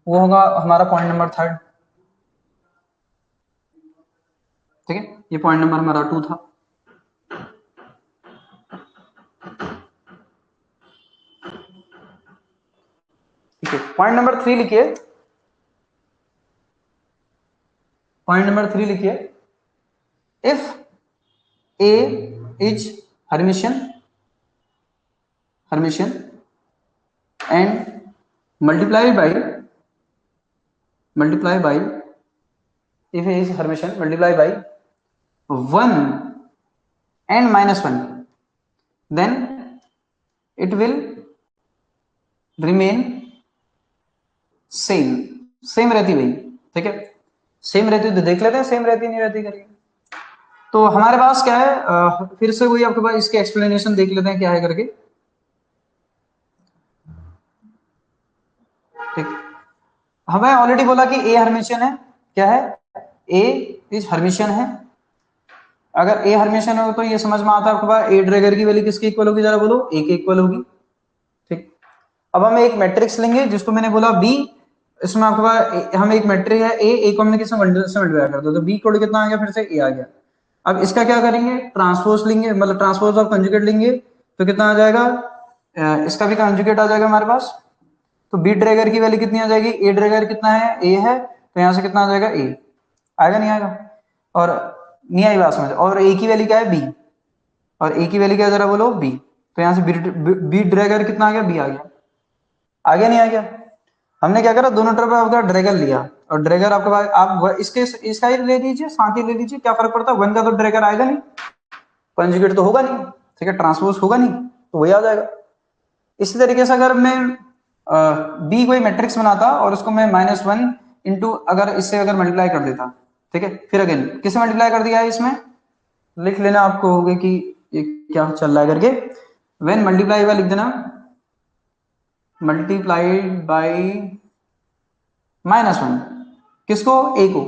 वो होगा हमारा पॉइंट नंबर 3। ठीक है, ये पॉइंट नंबर हमारा 2 था। ठीक है, पॉइंट नंबर 3 लिखिए, पॉइंट नंबर 3 लिखिए, if A is Hermitian and multiply by if A is Hermitian multiply by 1 and -1, then it will remain same रहती भाई। ठीक है, सेम रहती तो देख लेते हैं, सेम रहती नहीं रहती करके। तो हमारे पास क्या है, फिर से वही आपके पास इसके एक्सप्लेनेशन देख लेते हैं क्या है करके। ठीक, हमें ऑलरेडी बोला कि ए हर्मिशियन है, क्या है, ए इज हर्मिशियन है। अगर ए हर्मिशियन हो तो ये समझ में आता है आपके पास ए ड्रैगर की वैल्यू किसके इक्वल होगी, जरा बोलो, ए के इक्वल होगी। ठीक, अब हम एक मैट्रिक्स लेंगे जिसको मैंने बोला बी, इसमें आपके पास हम एक मैट्रिक्स है ए को हमने किससे मल्टीप्लाई कर दो, तो बी कोड कितना आ गया, फिर से ए आ गया। अब इसका क्या करेंगे, ट्रांसपोज लेंगे, मतलब ट्रांसपोज ऑफ कंजुगेट लेंगे, तो कितना आ जाएगा, इसका भी कंजुगेट आ जाएगा हमारे पास। तो बी ड्रैगर की वैल्यू कितनी आ जाएगी, ए ड्रैगर कितना है, ए है, तो यहाँ से कितना आ जाएगा, ए आएगा, नहीं आएगा, और नहीं आई बात समझ, और ए की वैल्यू क्या है, बी, और ए की वैल्यू क्या है जरा बोलो, बी, तो यहाँ से बी ड्रैगर कितना आ गया, बी आ गया नहीं आ गया। हमने क्या करा, दोनों तरफ आपका ड्रैगर लिया, और ड्रैगर आपके पास आप इसके इसका ही ले लीजिए, साथ ही ले लीजिए, क्या फर्क पड़ता है, 1 का तो ड्रैगर आएगा नहीं, कंजुगेट तो होगा नहीं, ठीक है, ट्रांसपोज होगा नहीं, तो वही आ जाएगा। इसी तरीके से अगर मैं बी कोई मैट्रिक्स बनाता और उसको मैं -1 इंटू अगर इससे अगर मल्टीप्लाई कर देता, ठीक है, फिर अगेन किससे मल्टीप्लाई कर दिया है, इसमें लिख लेना आपको होगा कि ये क्या चल रहा है करके, व्हेन मल्टीप्लाई हुआ लिख देना, मल्टीप्लाइड बाय -1, किसको, ए को,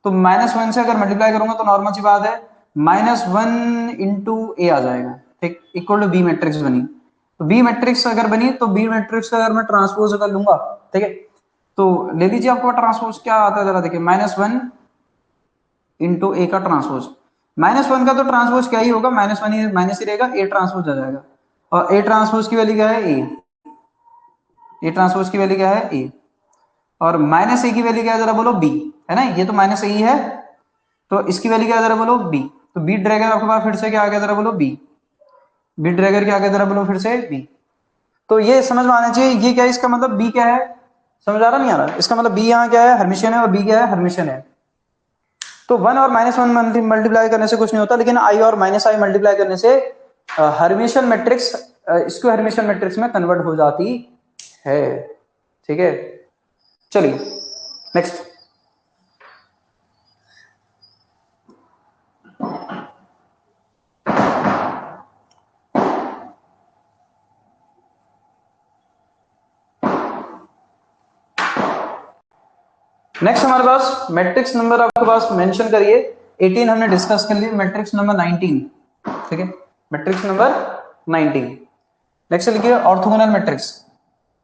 तो -1 से अगर मल्टीप्लाई करूंगा तो नॉर्मल सी बात है -1 इंटू ए आ जाएगा, ठीक, इक्वल टू बी मैट्रिक्स बनी। तो बी मैट्रिक्स अगर बनी तो बी मैट्रिक्स अगर मैं ट्रांसपोज कर लूंगा, ठीक है, तो ले लीजिए आपको ट्रांसपोज क्या आता है जरा देखिए, -1 इंटू ए का ट्रांसपोज, -1 का तो ट्रांसपोज क्या ही होगा, -1 ही माइनस ही रहेगा, ए ट्रांसपोज आ जाएगा, और ए ट्रांसपोज की वैल्यू क्या है, ए ट्रांसपोज की वैल्यू क्या है, ए, और -ए की वैल्यू क्या है जरा बोलो, बी, है ना, ये तो -ए है, तो इसकी वैल्यू क्या है जरा बोलो, बी, तो बी ड्रैगर आपके पास फिर से क्या आ गया जरा बोलो, बी, बी ड्रैगर क्या आ गया जरा बोलो फिर से, बी। तो ये समझ में आना चाहिए, ये क्या है, इसका मतलब बी क्या है, समझ आ रहा नहीं आ रहा, इसका मतलब बी यहाँ क्या है, हर्मिशियन है, और बी क्या है, हर्मिशियन है। तो 1 और -1 मल्टीप्लाई करने से कुछ नहीं होता, लेकिन आई और -आई मल्टीप्लाई करने से हर्मिशियन मैट्रिक्स इसको हर्मिशियन मैट्रिक्स में कन्वर्ट हो जाती है। ठीक है, चलिए नेक्स्ट। नेक्स्ट हमारे पास मैट्रिक्स नंबर आपके पास मेंशन करिए 18 हमने डिस्कस कर लिया, मैट्रिक्स नंबर 19, ठीक है, मैट्रिक्स नंबर 19। नेक्स्ट लिखिए ऑर्थोगोनल मैट्रिक्स,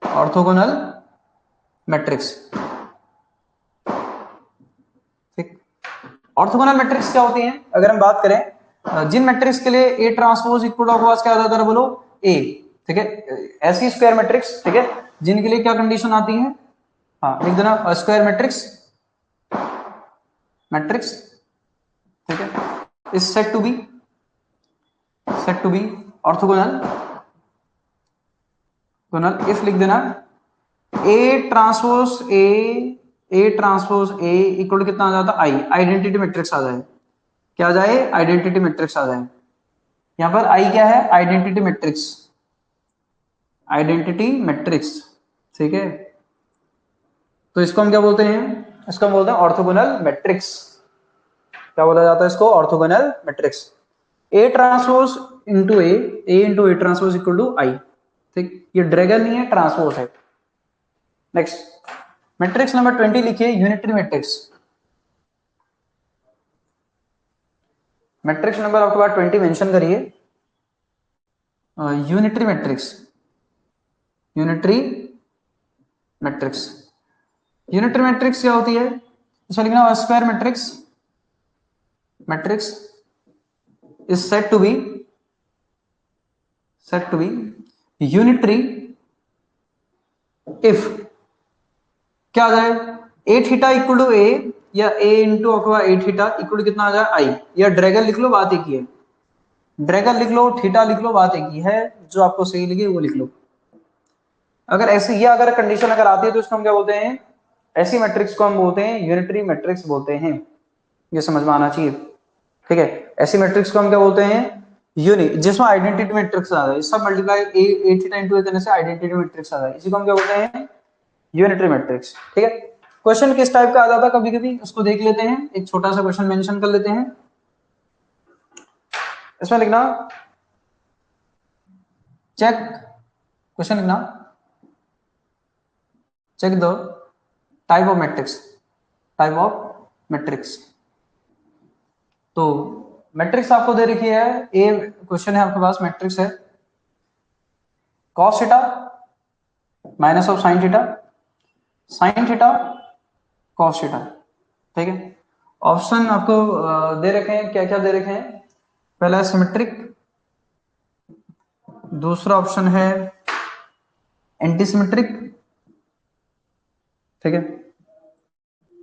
ऑर्थोगोनल मैट्रिक्स, ठीक। ऑर्थोगोनल मैट्रिक्स क्या होती है, अगर हम बात करें जिन मैट्रिक्स के लिए ए ट्रांसपोज इक्वल ऑफ क्या आता है बोलो, ए, ठीक है, ऐसी स्क्वायर मैट्रिक्स, ठीक है, जिनके लिए क्या कंडीशन आती है, हाँ लिख देना स्क्वायर मैट्रिक्स, मैट्रिक्स, ठीक है, is set to be orthogonal if लिख देना A transpose A equal to कितना आ जाता आई, आइडेंटिटी मैट्रिक्स आ जाए, क्या आ जाए, आइडेंटिटी मैट्रिक्स आ जाए। यहां पर आई क्या है, आइडेंटिटी मैट्रिक्स, आइडेंटिटी मैट्रिक्स, ठीक है। तो इसको हम क्या बोलते हैं, इसको हम बोलते हैं ऑर्थोगोनल मैट्रिक्स। क्या बोला जाता है इसको, orthogonal matrix. A transpose into A into A transpose equal to I, ठीक। ये ड्रैगन नहीं है, ट्रांसपोज है। नेक्स्ट मैट्रिक्स नंबर 20 लिखिए, यूनिटरी मैट्रिक्स। मैट्रिक्स नंबर आपके पास 20 मेंशन करिए, unitary matrix, unitary matrix. Unitary matrix क्या होती है, इसमें लिखना square matrix, matrix is set to be unitary if क्या आ जाए, A theta equal to A, या ए इंटू अथवा ए थीटा इक्वल टू कितना आ जाए आई, या ड्रैगन लिख लो, बात एक ही है। ड्रैगन लिख लो, थीटा लिख लो, बात एक ही है, जो आपको सही लगे वो लिख लो। अगर ऐसी ये अगर कंडीशन अगर आती है तो इसको हम क्या बोलते हैं, ऐसी मैट्रिक्स को हम बोलते हैं यूनिटरी मैट्रिक्स बोलते हैं। ये समझ में आना चाहिए, ठीक है। ऐसी मैट्रिक्स को हम क्या बोलते हैं, यूनि, जिसमें आइडेंटिटी मैट्रिक्स आ जाए, सब मल्टीप्लाई ए थीटा इनटू ए करने से आइडेंटिटी मैट्रिक्स आ जाए, इसी को हम क्या बोलते हैं, यूनिटरी मैट्रिक्स, ठीक है। क्वेश्चन किस टाइप का आ जाता है कभी कभी, उसको देख लेते हैं, एक छोटा सा क्वेश्चन मेंशन कर लेते हैं। इसमें लिखना, चेक, क्वेश्चन लिखना, check the type of matrix, type of matrix. तो मैट्रिक्स आपको दे रखी है, ए क्वेश्चन है आपके पास, मैट्रिक्स है cos theta minus of sin theta, sin theta cos theta, ठीक है। ऑप्शन आपको दे रखे हैं, क्या क्या दे रखे हैं, पहला है सिमेट्रिक, दूसरा ऑप्शन है एंटी सिमेट्रिक, ठीक है,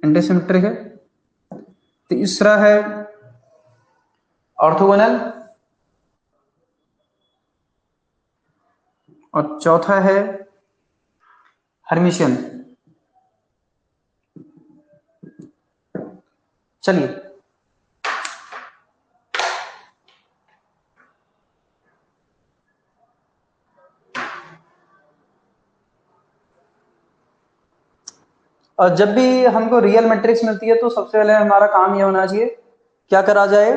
एंटी सिमेट्रिक है, तीसरा है ऑर्थोगोनल, और चौथा है हर्मिशियन। चलिए और जब भी हमको रियल मैट्रिक्स मिलती है तो सबसे पहले हमारा काम ये होना चाहिए, क्या करा जाए,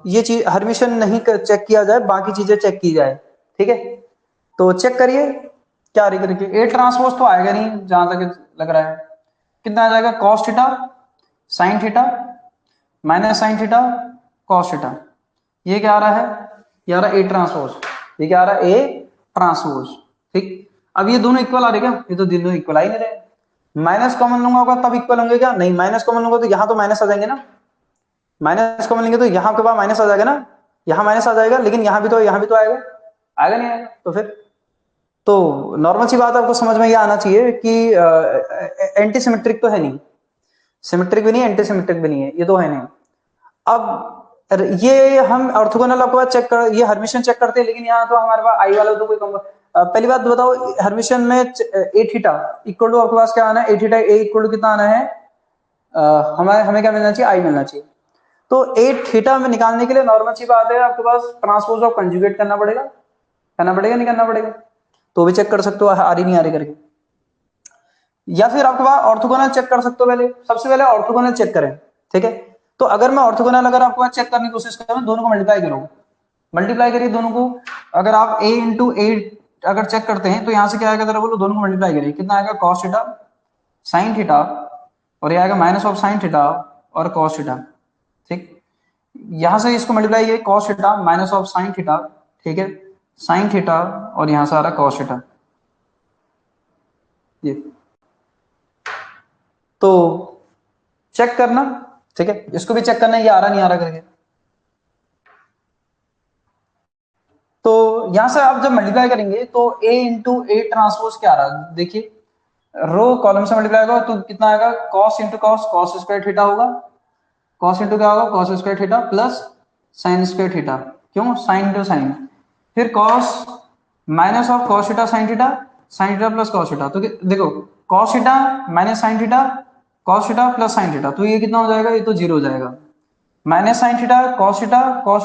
ये चीज हर्मिशियन नहीं चेक किया जाए, बाकी चीजें चेक की जाए, ठीक है। तो चेक करिए क्या रही करिए, ए ट्रांसपोज तो आएगा नहीं जहां तक लग रहा है, कितना आ जाएगा, cos theta sin theta minus sin theta cos theta, ये क्या आ रहा है, ये आ रहा है ए ट्रांसपोज, ये क्या आ रहा है, ए ट्रांसपोज, ठीक। अब ये दोनों इक्वल आ रहे क्या, ये तो दोनों इक्वल आ ही नहीं रहे, माइनस कॉमन लूंगा होगा तब इक्वल होंगे क्या, नहीं, माइनस कॉमन लूंगा तो यहाँ तो माइनस आ जाएंगे ना, माइनस कॉमन लेंगे तो यहाँ के बाद माइनस आ जाएगा ना, यहाँ माइनस आ जाएगा, लेकिन यहाँ भी तो आएगा, आएगा नहीं आएगा, तो फिर तो नॉर्मल सी बात आपको समझ में ये आना चाहिए कि एंटी सिमेट्रिक तो है नहीं, सिमेट्रिक भी नहीं एंटी सिमेट्रिक भी नहीं है, ये तो है नहीं। अब ये हम ऑर्थोगोनल आपके पास चेक कर, ये हर्मिशियन चेक करते हैं, लेकिन यहाँ तो हमारे पास आई वाला तो कोई पहली बात बताओ, हर्मिशियन में ए थीटा इक्वल टू आपके पास क्या आना है, ए थीटा ए इक्वल टू कितना आना है, हमें हमें क्या मिलना चाहिए, आई मिलना चाहिए। तो ए थीटा में निकालने के लिए नॉर्मल सी बात है, आपके पास ट्रांसपोज ऑफ कंजुगेट करना पड़ेगा, नहीं करना पड़ेगा, तो भी चेक कर सकते हो आ रही नहीं आ रही करके, या फिर आपके पास ऑर्थोगोनल चेक कर सकते हो, पहले सबसे पहले ऑर्थोगोनल चेक करें, ठीक है। तो अगर मैं ऑर्थोगोनल अगर आपके पास चेक करने की कोशिश करूं, दोनों को मल्टीप्लाई करिए दोनों को, अगर आप a इंटू ए अगर चेक करते हैं तो यहां से क्या आएगा, जरा बोलो, दोनों को मल्टीप्लाई करिए, कितना आएगा, cos थीटा sin थीटा, और ये आएगा माइनस ऑफ sin थीटा और cos थीटा, ठीक। यहां से इसको मल्टीप्लाई किए, cos theta minus of sin theta, ठीक है, sin थीटा, और यहां से आ रहा cos थीटा, ये तो चेक करना, ठीक है, इसको भी चेक करना, ये आ रहा नहीं आ रहा करके। तो यहां से आप जब मल्टीप्लाई करेंगे तो a इंटू ए ट्रांसपोज क्या आ रहा है, देखिए रो कॉलम से मल्टीप्लाई होगा तो कितना आएगा, cos into cos, cos square theta होगा, कॉस इंटू क्या होगा, cos square theta plus sine square theta, क्यों, साइन टू साइन, फिर cos minus of cos theta sine theta plus cos theta, तो देखो cos theta minus sine theta, cos theta plus sine theta, तो ये कितना हो जाएगा, ये तो जीरो हो जाएगा, minus sine theta cos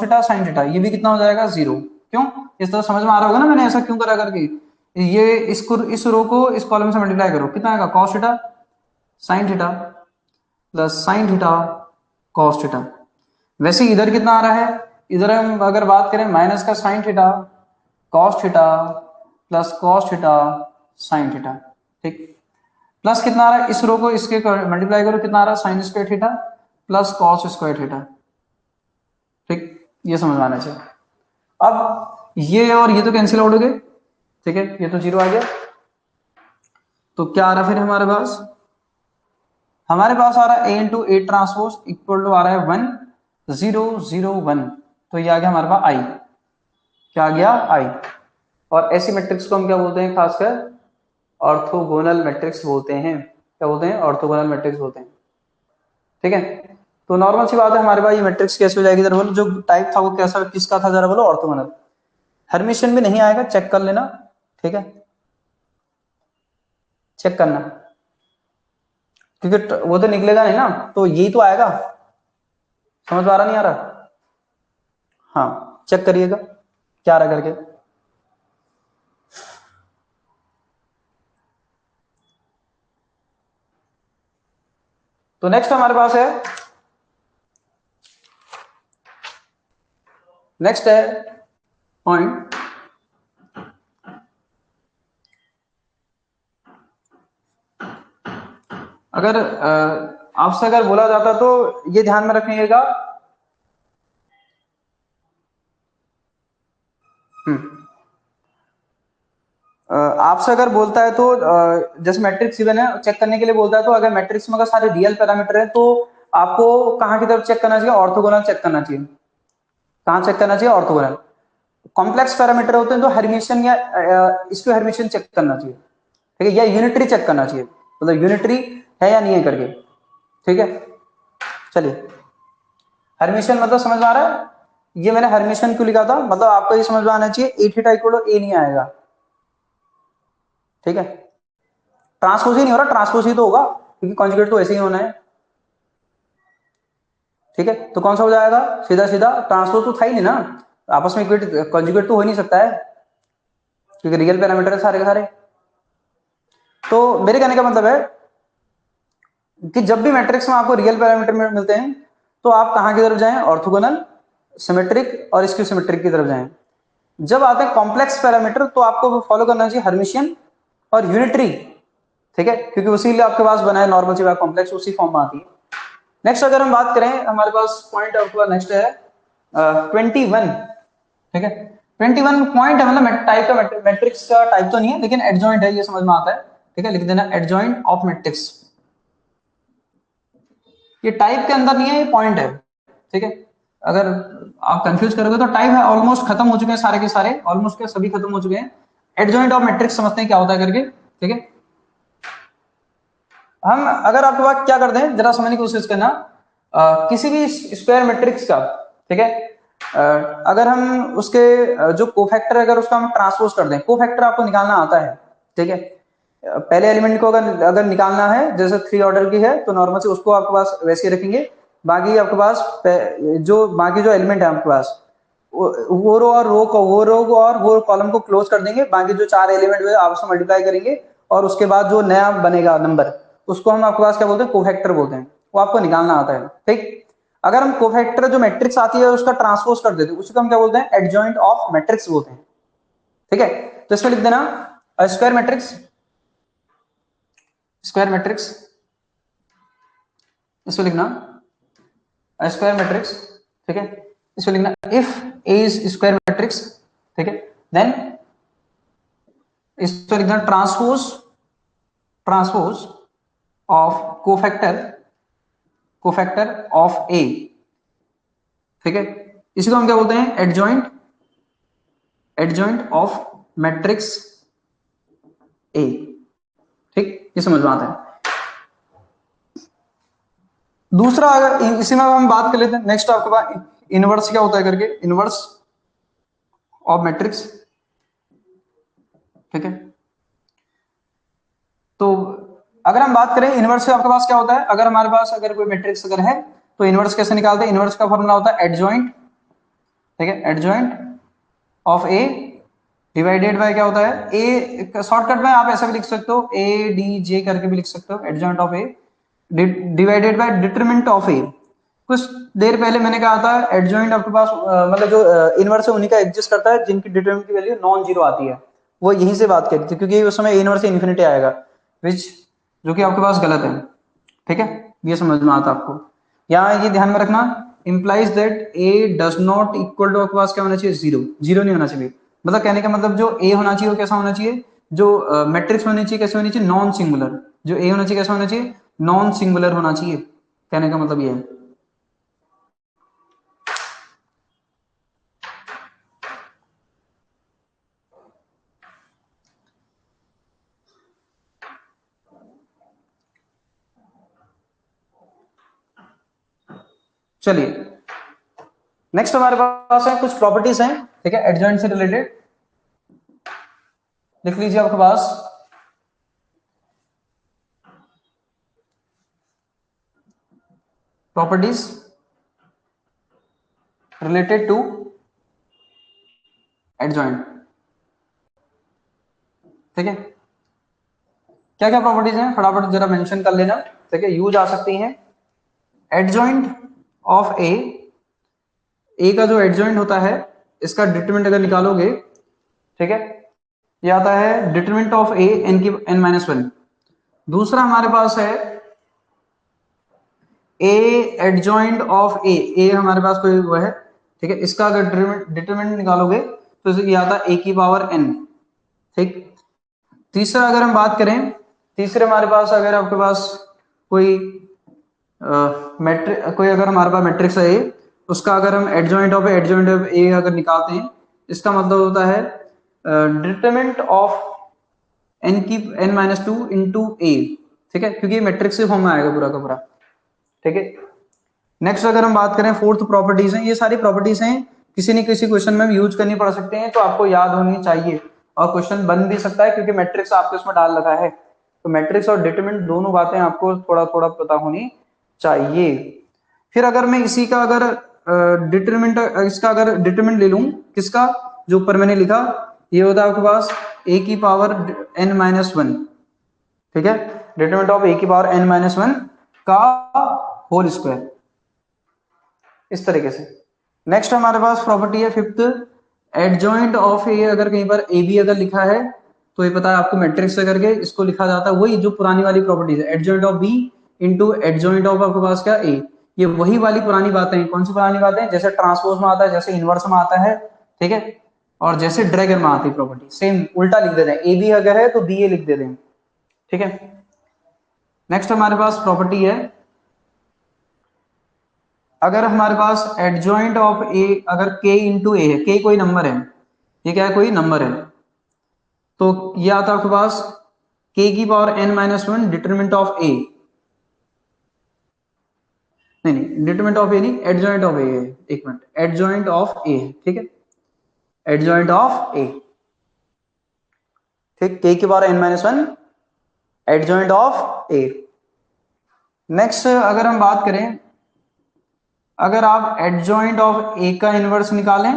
theta sine theta, ये भी कितना हो जाएगा, जीरो। क्यों, इस तरह समझ में आ रहा होगा ना मैंने ऐसा क्यों करा करके, ये इसको इस रो को इस कॉलम से मल्टीप्लाई करो, कितना आएगा, cos theta sine theta plus sine theta cos theta. वैसे इधर कितना आ रहा है, इधर हम अगर बात करें माइनस का sine theta cos theta plus cos theta sine theta, ठीक, प्लस कितना आ रहा है, इस रो को इसके मल्टीप्लाई करो, कितना आ रहा है, sine square theta plus cos square theta, ठीक, ये समझ में आना चाहिए। अब ये और ये तो कैंसिल आउट हो गए, ठीक है, ये तो जीरो आ गया, तो क्या आ रहा है फिर हमारे पास आ रहा है a into A transpose equal to आ रहा है 1 0 0 1, तो ये आ गया हमारे पास आई, क्या आ गया, आई। और ऐसी मैट्रिक्स को हम क्या बोलते हैं, खासकर ऑर्थोगोनल मैट्रिक्स बोलते हैं, क्या बोलते हैं, ऑर्थोगोनल मैट्रिक्स बोलते हैं, ठीक है। तो नॉर्मल सी बात है, हमारे पास ये मैट्रिक्स कैसे हो जाएगी, जरा बोलो, जो टाइप था वो कैसा किसका था, जरा बोलो, ऑर्थोगोनल। हर्मिशियन भी नहीं आएगा, चेक कर लेना, ठीक है, चेक करना, क्योंकि वो तो निकलेगा नहीं ना, तो यही तो आएगा, समझ आ रहा नहीं आ रहा, हाँ चेक करिएगा क्या रहा करके। तो नेक्स्ट हमारे पास है, नेक्स्ट है पॉइंट, अगर आपसे अगर बोला जाता तो ये ध्यान में रखिएगा, आपसे अगर बोलता है तो जैसे मैट्रिक्स गिवन है चेक करने के लिए बोलता है, तो अगर मैट्रिक्स में अगर सारे रियल पैरामीटर है तो आपको कहां की तरफ चेक करना चाहिए, ऑर्थोगोनल चेक करना चाहिए, कहां चेक करना चाहिए, ऑर्थोगोनल। कॉम्प्लेक्स पैरामीटर होते हैं तो हर्मिशियन या इसको हर्मिशियन चेक करना चाहिए, ठीक है, या यूनिटरी चेक करना चाहिए, मतलब यूनिटरी है या नहीं है करके, ठीक है। चलिए, हर्मिशियन मतलब समझ में आ रहा है, ये मैंने हर्मिशियन क्यों लिखा था, मतलब आपको ये समझ में आना चाहिए ए थीटा इक्वल टू ए नहीं आएगा, ठीक है, ट्रांसपोज ही नहीं हो रहा, ट्रांसपोज ही तो होगा क्योंकि कॉन्जुगेट तो ऐसे ही होना है, ठीक है, तो कौन सा हो जाएगा, सीधा सीधा ट्रांसपोज तो था ही नहीं ना, आपस में कॉन्जुगेट तो हो ही नहीं सकता है क्योंकि रियल पैरामीटर है सारे के सारे। तो मेरे कहने का मतलब है कि जब भी मैट्रिक्स में आपको रियल पैरामीटर मिलते हैं तो आप कहां की तरफ जाएं, ऑर्थोगोनल, सिमेट्रिक और स्क्यू सिमेट्रिक की तरफ जाएं। जब आते हैं कॉम्प्लेक्स पैरामीटर तो आपको फॉलो करना चाहिए हर्मिशियन और यूनिटरी, ठीक है, क्योंकि उसी लिए आपके पास बना है नॉर्मल सी कॉम्प्लेक्स, उसी फॉर्म में आती है। नेक्स्ट अगर हम बात करें, हमारे पास पॉइंट आपका नेक्स्ट है 21, ठीक है, 21 पॉइंट है, मतलब टाइप का मैट्रिक्स का टाइप तो नहीं है लेकिन एडजॉइंट है, ये समझ में आता है, ठीक है, लिख देना एडजॉइंट ऑफ मैट्रिक्स, ये टाइप के अंदर नहीं है, ये पॉइंट है, ठीक है। अगर आप कंफ्यूज करोगे तो टाइप है, ऑलमोस्ट खत्म हो चुके हैं सारे के सारे, ऑलमोस्ट क्या सभी खत्म हो चुके हैं, एडजॉइंट ऑफ मैट्रिक्स समझते हैं क्या होता है करके, ठीक है। हम अगर आपके पास क्या करते हैं जरा समझने की कोशिश करना, किसी भी स्क्वायर मैट्रिक्स का, ठीक है, अगर हम उसके जो कोफैक्टर अगर उसका हम ट्रांसपोज कर दें, कोफैक्टर आपको निकालना आता है, ठीक है, पहले एलिमेंट को अगर अगर निकालना है, जैसे 3 ऑर्डर की है तो नॉर्मल से उसको आपके पास वैसे ही रखेंगे, बाकी आपके पास जो बाकी जो एलिमेंट है आपके पास वो रो और रो को और वो कॉलम को क्लोज कर देंगे, बाकी जो 4 एलिमेंट है आपस में मल्टीप्लाई करेंगे और उसके बाद जो नया बनेगा नंबर उसको हम आपके पास क्या बोलते हैं, कोफैक्टर बोलते हैं, वो आपको निकालना आता है, ठीक। अगर हम कोफैक्टर जो मैट्रिक्स आती है उसका ट्रांसपोज कर देते हैं उसको हम क्या बोलते हैं, एडजॉइंट ऑफ मैट्रिक्स बोलते हैं, ठीक है। तो इसमें लिख देना स्क्वायर मैट्रिक्स, स्क्वायर मैट्रिक्स, इसको लिखना स्क्वायर मैट्रिक्स, ठीक है, इसको लिखना if A is square matrix, ठीक है, देन इसको लिखना transpose, transpose of cofactor, cofactor of A, ठीक है, इसको हम क्या बोलते हैं, adjoint, adjoint of matrix A, ठीक, ये समझ में आता है। दूसरा अगर इसी में हम बात कर लेते हैं, नेक्स्ट आपके पास इनवर्स क्या होता है करके, इनवर्स ऑफ मैट्रिक्स। ठीक है, तो अगर हम बात करें इनवर्स से आपके पास क्या होता है, अगर हमारे पास अगर कोई मैट्रिक्स अगर है तो इनवर्स कैसे निकालते हैं, इनवर्स का फॉर्मूला होता है एडजॉइंट। ठीक है, adjoint of A divided bye क्या होता है, ए शॉर्टकट में आप ऐसा भी लिख सकते हो, ए डी जे करके भी लिख सकते हो, adjoint of A divided by determinant of A. कुछ देर पहले मैंने कहा था एडजॉइंट आपके पास मतलब जो इनवर्स है उन्हीं का एग्जिस्ट करता है जिनकी डिटरमिनेंट की वैल्यू नॉन जीरो आती है। वो यहीं से बात करी थी, क्योंकि उस समय इनवर्स से इन्फिनिटी आएगा, विच जो कि आपके पास गलत है। ठीक है, ये समझ में आता आपको। यहाँ ये ध्यान में रखना, implies that A does not equal to आपके पास क्या होना चाहिए, जीरो। जीरो नहीं होना चाहिए, मतलब कहने का मतलब जो ए होना चाहिए वो कैसा होना चाहिए, जो मैट्रिक्स होनी चाहिए कैसे होनी चाहिए, नॉन सिंगुलर। जो ए होना चाहिए कैसा होना चाहिए, नॉन सिंगुलर होना चाहिए। कहने का मतलब ये है। चलिए नेक्स्ट हमारे पास है कुछ प्रॉपर्टीज हैं। ठीक है, एडजॉइंट से रिलेटेड लिख लीजिए आपके पास, प्रॉपर्टीज रिलेटेड टू एडजॉइंट। ठीक है, क्या क्या प्रॉपर्टीज हैं फटाफट जरा मेंशन कर लेना। ठीक है, यूज आ सकती हैं। एडजॉइंट ऑफ ए का जो एडजॉइंट होता है इसका डिटरमिनेंट अगर निकालोगे, ठीक है, ये आता है डिटरमिनेंट ऑफ ए एन की एन माइनस वन। दूसरा हमारे पास है ए एडजॉइंट ऑफ ए हमारे पास कोई वो है। ठीक है, इसका अगर डिटरमिनेंट निकालोगे तो ये आता है ए की पावर एन। ठीक, तीसरा अगर हम बात करें, तीसरे हमारे पास अगर आपके पास कोई मैट्रिक कोई अगर हमारे पास मैट्रिक्स है ए, उसका अगर हम एडजॉइंट ऑफ ए अगर निकालते हैं, इसका मतलब होता है डिटरमिनेंट ऑफ एन की एन माइनस टू इंटू ए। ठीक है, क्योंकि ये मैट्रिक्स से फॉर्म में आएगा पूरा का पूरा। ठीक है, नेक्स्ट अगर हम बात करें फोर्थ प्रॉपर्टीज हैं, ये सारी प्रॉपर्टीज हैं किसी न किसी क्वेश्चन में हम यूज करनी पड़ सकते हैं, तो आपको याद होनी चाहिए। और क्वेश्चन बन भी सकता है क्योंकि मैट्रिक्स आपके उसमें डाल रखा है, तो मैट्रिक्स और डिटरमिनेंट दोनों बातें आपको थोड़ा थोड़ा पता होनी चाहिए। फिर अगर मैं इसी का अगर डिटरमिनेंट इसका अगर डिटरमिनेंट ले लूं, किसका, जो ऊपर मैंने लिखा, ये होता है आपके पास ए की पावर एन माइनस वन। ठीक है, डिटरमिनेंट ऑफ ए की पावर एन माइनस वन का होल स्क्वायर, इस तरीके से। नेक्स्ट हमारे पास प्रॉपर्टी है फिफ्थ, एडजॉइंट ऑफ ए। अगर कहीं पर ए बी अगर लिखा है तो ये पता है आपको मैट्रिक्स से करके इसको लिखा जाता है, वही जो पुरानी वाली प्रॉपर्टीज है, adjoint of B into adjoint of आपके पास क्या ए। ये वही वाली पुरानी बातें हैं। कौन सी पुरानी बातें, जैसे ट्रांसपोज में आता है, जैसे इनवर्स में आता है। ठीक है, और जैसे ड्रैगन में आती है प्रॉपर्टी, सेम उल्टा लिख देते हैं, ए बी अगर है तो बी ए लिख देते हैं। ठीक है, नेक्स्ट हमारे पास प्रॉपर्टी है, अगर हमारे पास एडजॉइंट ऑफ ए अगर के इंटू ए है, के कोई नंबर है, ये क्या है, कोई नंबर है, तो ये आता है आपके पास के की power N minus one determinant of A. नहीं नहीं, डिटरमिनेंट ऑफ ए नहीं, एडजॉइंट ऑफ ए है। एक मिनट, एडजॉइंट ऑफ ए। ठीक है, एडजॉइंट ऑफ ए। ठीक, के की power N minus one adjoint of A. Next अगर हम बात करें, अगर आप एडजॉइंट ऑफ ए का इनवर्स निकालें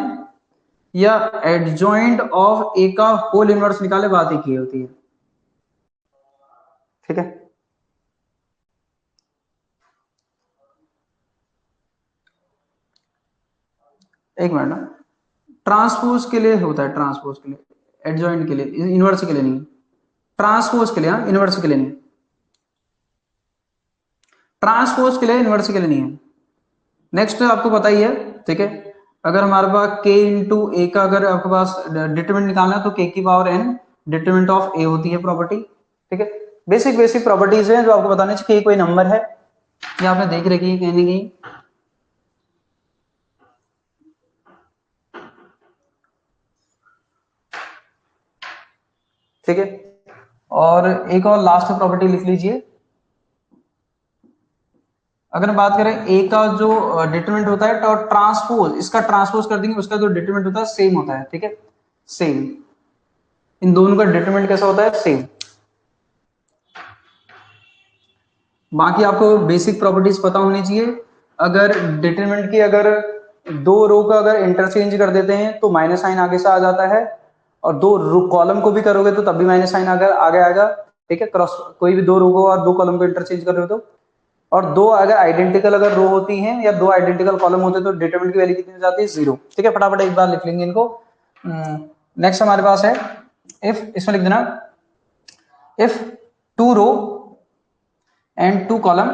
या एडजॉइंट ऑफ ए का होल इनवर्स निकाले, बात एक ही होती है। ठीक है, एक मिनट, ट्रांसपोज के लिए होता है, ट्रांसपोज के लिए, एडजॉइंट के लिए, इनवर्स के लिए नहीं। ट्रांसपोज के लिए, हाँ, इनवर्स के लिए नहीं, ट्रांसपोज के लिए, इनवर्स के लिए नहीं है। नेक्स्ट आपको पता ही है। ठीक है, अगर हमारे पास k इंटू ए का अगर आपके पास डिटरमिनेंट निकालना है तो k की power n determinant of a होती है प्रॉपर्टी। ठीक है, बेसिक बेसिक प्रॉपर्टीज हैं जो आपको बताने चाहिए। k कोई नंबर है, ये आपने देख रखी है कहीं ना कहीं। ठीक है, और एक और लास्ट प्रॉपर्टी लिख लीजिए, अगर हम बात करें ए का जो डिटरमिनेंट होता है और ट्रांसपोज, इसका ट्रांसपोज कर देंगे, उसका जो डिटरमिनेंट होता है सेम होता है, ठीक है, सेम। इन दोनों का डिटरमिनेंट कैसा होता है, सेम। बाकी आपको बेसिक प्रॉपर्टीज पता होनी चाहिए। अगर डिटरमिनेंट की अगर दो रो का अगर इंटरचेंज कर देते हैं तो माइनस साइन आगे से आ जाता है, और दो कॉलम को भी करोगे तो तब भी माइनस साइन आगे आएगा, ठीक है। क्रॉस कोई भी दो रो को और दो कॉलम को इंटरचेंज कर रहे हो तो, और दो अगर आइडेंटिकल अगर रो होती हैं या दो आइडेंटिकल कॉलम होते हैं तो डिटरमिनेंट की वैल्यू कितनी हो जाती है, 0, ठीक है। फटाफट एक बार लिख लेंगे इनको। नेक्स्ट हमारे पास है इफ, इसमें लिख देना if two row and two column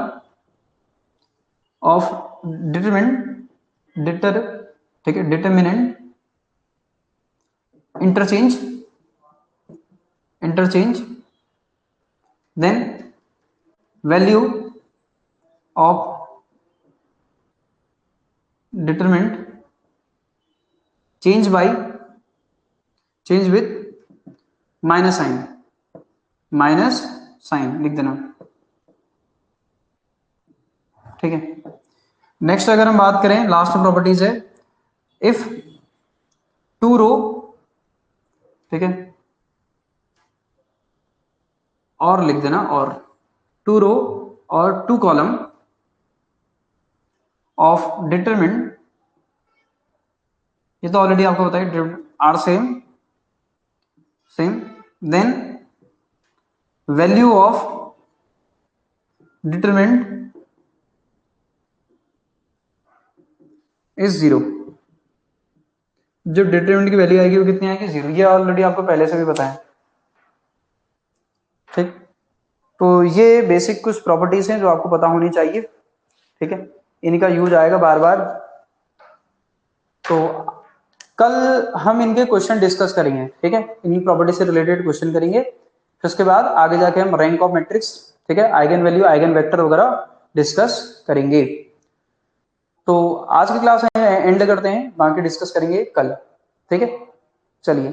of determinant, ठीक है, determinant interchange then value of determinant change with minus sign लिख देना, ठीक है। नेक्स्ट अगर हम बात करें, लास्ट प्रॉपर्टीज है इफ टू रो, ठीक है, और लिख देना, और टू रो और टू कॉलम ऑफ डिटरमिनेंट, ये तो ऑलरेडी आपको बताया, are same then value of determinant is 0। जो डिटरमिनेंट की वैल्यू आएगी वो कितनी आएगी, 0। ये ऑलरेडी आपको पहले से भी पता है, ठीक। तो ये बेसिक कुछ प्रॉपर्टीज हैं जो आपको पता होनी चाहिए, ठीक है। इनका यूज आएगा बार बार। तो कल हम इनके क्वेश्चन डिस्कस करेंगे, ठीक है, इन्हीं प्रॉपर्टी से रिलेटेड क्वेश्चन करेंगे। फिर उसके बाद आगे जाके हम रैंक ऑफ मैट्रिक्स, ठीक है, आइगन वैल्यू, आइगन वेक्टर वगैरह डिस्कस करेंगे। तो आज की क्लास एंड करते हैं, बाकी डिस्कस करेंगे कल, ठीक है। चलिए।